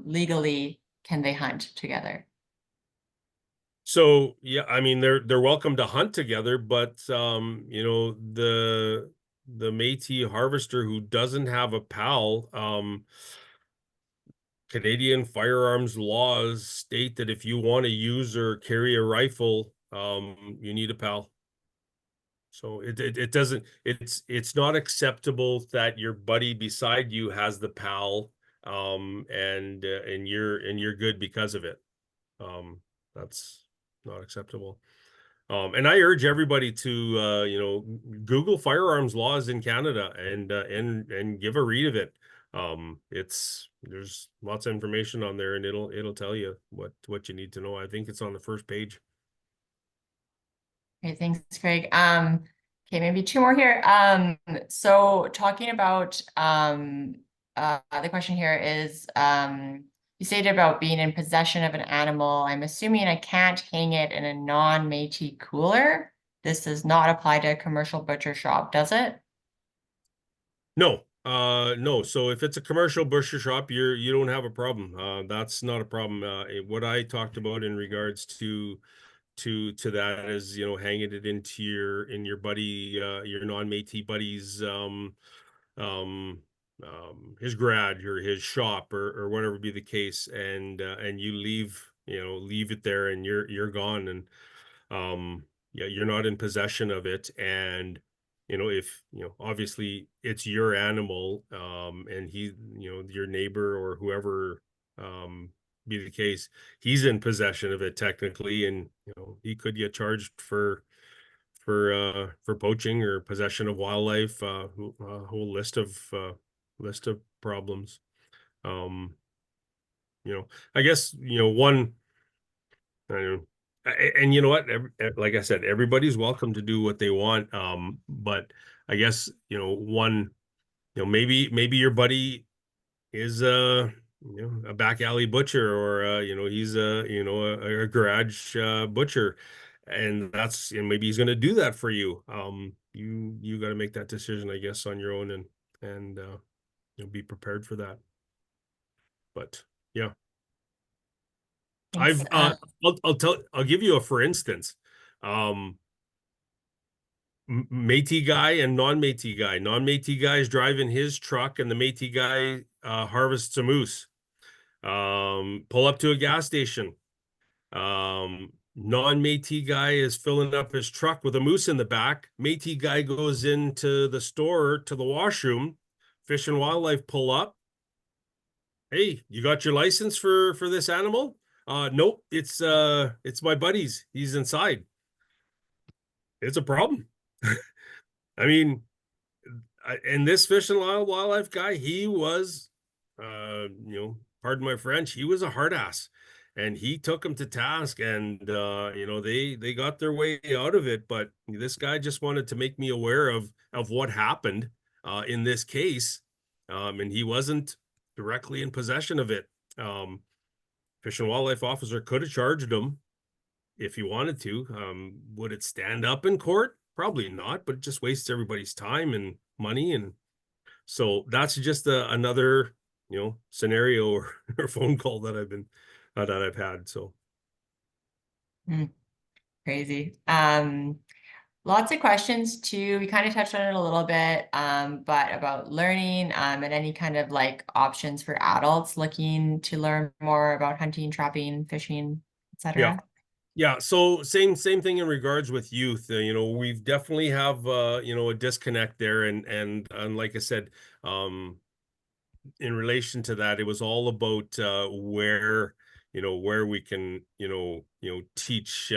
Legally, can they hunt together? So yeah, I mean they're welcome to hunt together, but the Métis harvester who doesn't have a PAL, Canadian firearms laws state that if you want to use or carry a rifle, you need a PAL. So it doesn't, it's not acceptable that your buddy beside you has the PAL, and you're good because of it. That's not acceptable. And I urge everybody to Google firearms laws in Canada and give a read of it. There's lots of information on there, and it'll tell you what you need to know. I think it's on the first page. Okay, thanks, Craig. Okay, maybe two more here. So talking about the question here is you stated about being in possession of an animal. I'm assuming I can't hang it in a non-Métis cooler. This does not apply to a commercial butcher shop, does it? No, no. So if it's a commercial butcher shop, you don't have a problem. That's not a problem. What I talked about in regards to that is, hanging it into your buddy, your non-Métis buddy's his garage or his shop or whatever be the case, and you leave it there and you're gone, and yeah, you're not in possession of it. And if obviously it's your animal, and he, your neighbor or whoever be the case, he's in possession of it technically, and he could get charged for poaching or possession of wildlife, a whole list of problems. I guess one, I don't know, and you know what, like I said, everybody's welcome to do what they want, but I guess one, maybe your buddy is a back alley butcher, or he's a garage butcher, and maybe he's going to do that for you. You got to make that decision, I guess, on your own, and be prepared for that. But yeah, Thanks. I'll give you a for instance. Métis guy and non-Métis guy. Non-Métis guy is driving his truck, and the Métis guy harvests a moose. Pull up to a gas station. Non-Métis guy is filling up his truck with a moose in the back. Métis guy goes into the store to the washroom. Fish and Wildlife pull up. Hey, you got your license for this animal? Nope, it's my buddy's. He's inside. It's a problem. I mean, and this Fish and Wildlife guy, he was, pardon my French, he was a hard ass, and he took him to task, and they got their way out of it. But this guy just wanted to make me aware of what happened in this case, and he wasn't directly in possession of it. Fish and Wildlife officer could have charged him if he wanted to. Would it stand up in court? Probably not, but it just wastes everybody's time and money. And so that's just another, scenario or phone call that I've had. So. Crazy. Lots of questions too. We kind of touched on it a little bit, but about learning, and any kind of like options for adults looking to learn more about hunting, trapping, fishing, etc. Yeah, so same thing in regards with youth. We've definitely have a disconnect there, and like I said, in relation to that, it was all about where we can teach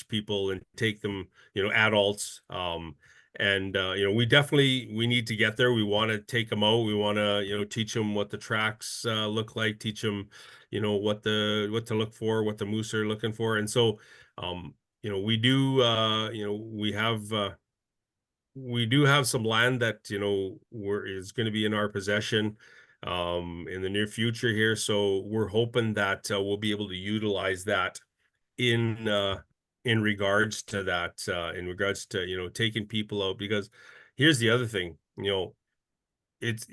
people and take them, adults, and we need to get there. We want to take them out. We want to teach them what the tracks look like, teach them what to look for, what the moose are looking for. And so we do we do have some land that is going to be in our possession in the near future here. So we're hoping that we'll be able to utilize that in regards to that, in regards to taking people out. Because here's the other thing, it's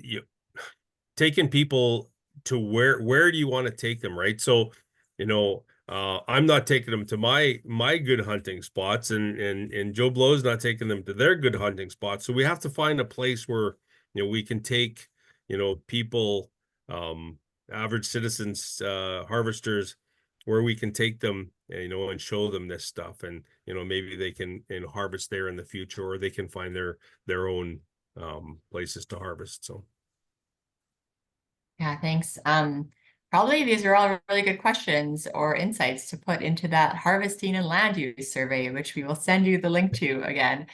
taking people to where do you want to take them, right? So I'm not taking them to my good hunting spots, and Joe Blow's not taking them to their good hunting spots. So we have to find a place where we can take people, average citizens, harvesters, where we can take them, and show them this stuff, and maybe they can harvest there in the future, or they can find their own places to harvest. So Yeah, thanks. Probably these are all really good questions or insights to put into that harvesting and land use survey, which we will send you the link to again.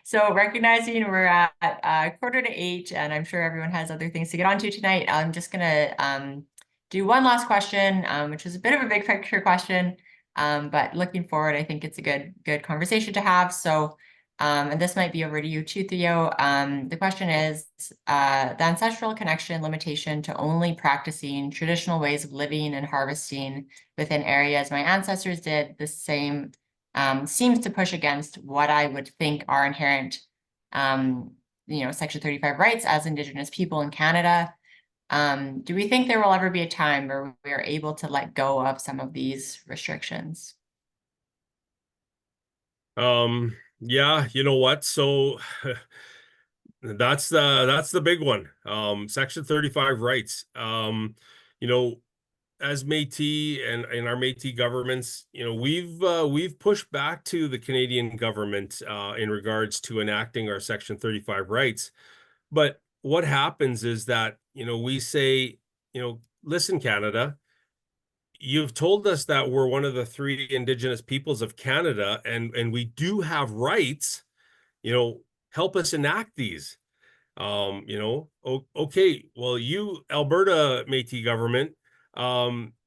So recognizing we're at 7:45, and I'm sure everyone has other things to get onto tonight, I'm just gonna do one last question, which is a bit of a big picture question, but looking forward, I think it's a good conversation to have. So. And this might be over to you too, Theo. The question is, the ancestral connection limitation to only practicing traditional ways of living and harvesting within areas my ancestors did the same, seems to push against what I would think are inherent, Section 35 rights as Indigenous people in Canada. Do we think there will ever be a time where we are able to let go of some of these restrictions? Yeah, you know what? So that's the big one. Section 35 rights. As Métis and in our Métis governments, we've pushed back to the Canadian government in regards to enacting our Section 35 rights. But what happens is that, we say, listen, Canada, you've told us that we're one of the 3 Indigenous peoples of Canada, and we do have rights, help us enact these. Okay, well, you Alberta Métis government,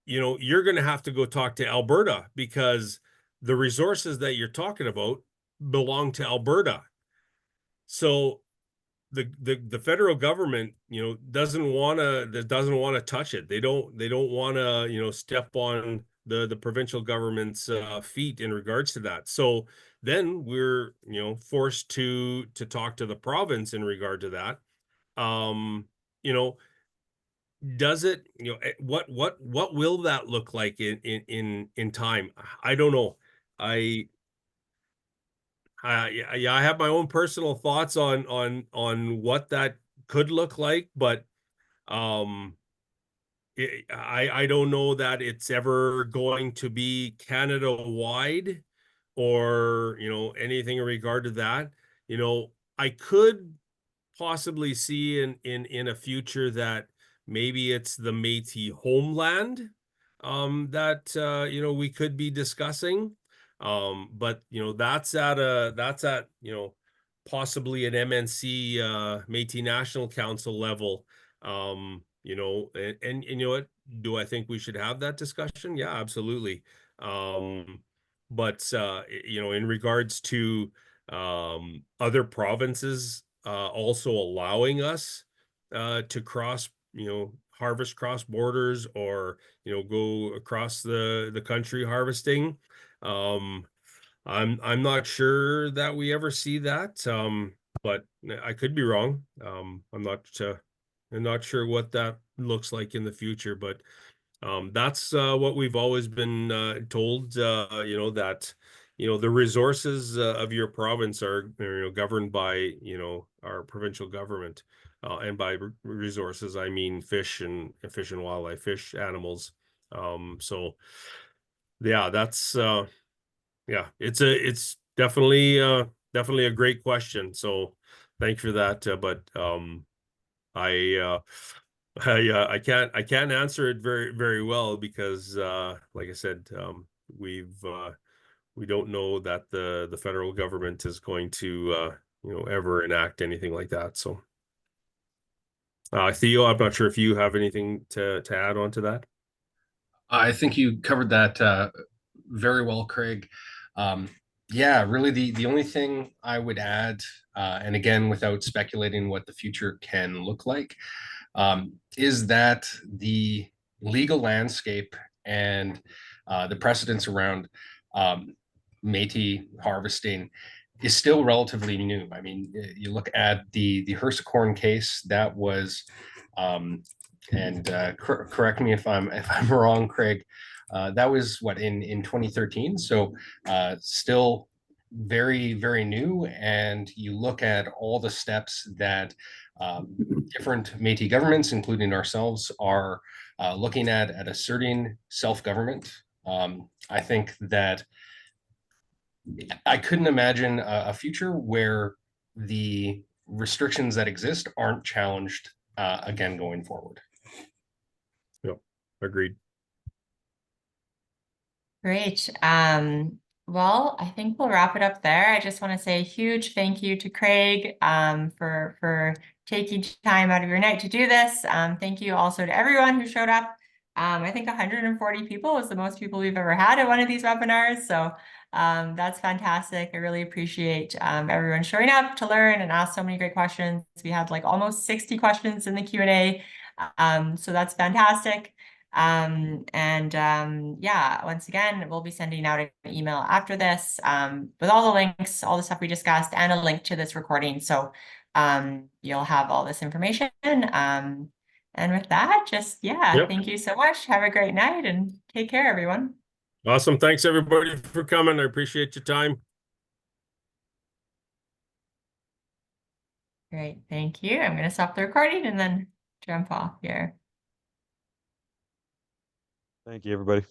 you're going to have to go talk to Alberta, because the resources that you're talking about belong to Alberta. So the federal government, doesn't want to touch it. They don't want to, step on the provincial government's feet in regards to that. So then we're, forced to talk to the province in regard to that. You know, does it, what will that look like in time? I don't know. Yeah, I have my own personal thoughts on what that could look like, but I don't know that it's ever going to be Canada wide, or anything in regard to that. I could possibly see in a future that maybe it's the Métis homeland that we could be discussing. But that's at possibly an MNC Métis National Council level. And you know what? Do I think we should have that discussion? Yeah, absolutely. But in regards to other provinces also allowing us to cross, harvest cross borders, or go across the country harvesting. I'm not sure that we ever see that, but I could be wrong. I'm not sure what that looks like in the future, but that's what we've always been told, that the resources of your province are governed by our provincial government, and by resources I mean fish and wildlife, fish, animals. So yeah, that's yeah, it's definitely a great question, so thank you for that, but I I can't answer it very, very well, because like I said, we don't know that the federal government is going to ever enact anything like that. So Theo, I'm not sure if you have anything to add on to that. I think you covered that very well, Craig. Yeah, really, the only thing I would add, and again, without speculating what the future can look like, is that the legal landscape and the precedents around Métis harvesting is still relatively new. I mean, you look at the Hersecorn case that was, and correct me if I'm wrong, Craig. That was what, in 2013. So still very, very new. And you look at all the steps that different Métis governments, including ourselves, are looking at asserting self-government. I think that I couldn't imagine a future where the restrictions that exist aren't challenged again going forward. Yep, agreed. Great. Well, I think we'll wrap it up there. I just want to say a huge thank you to Craig for taking time out of your night to do this. Thank you also to everyone who showed up. I think 140 people was the most people we've ever had at one of these webinars. So that's fantastic. I really appreciate everyone showing up to learn and ask so many great questions. We had like almost 60 questions in the Q&A. So that's fantastic. Yeah, once again, we'll be sending out an email after this with all the links, all the stuff we discussed, and a link to this recording. So you'll have all this information. And with that, just, Yep. Thank you so much. Have a great night and take care, everyone. Awesome. Thanks everybody for coming. I appreciate your time. Great. Thank you. I'm going to stop the recording and then jump off here. Thank you, everybody.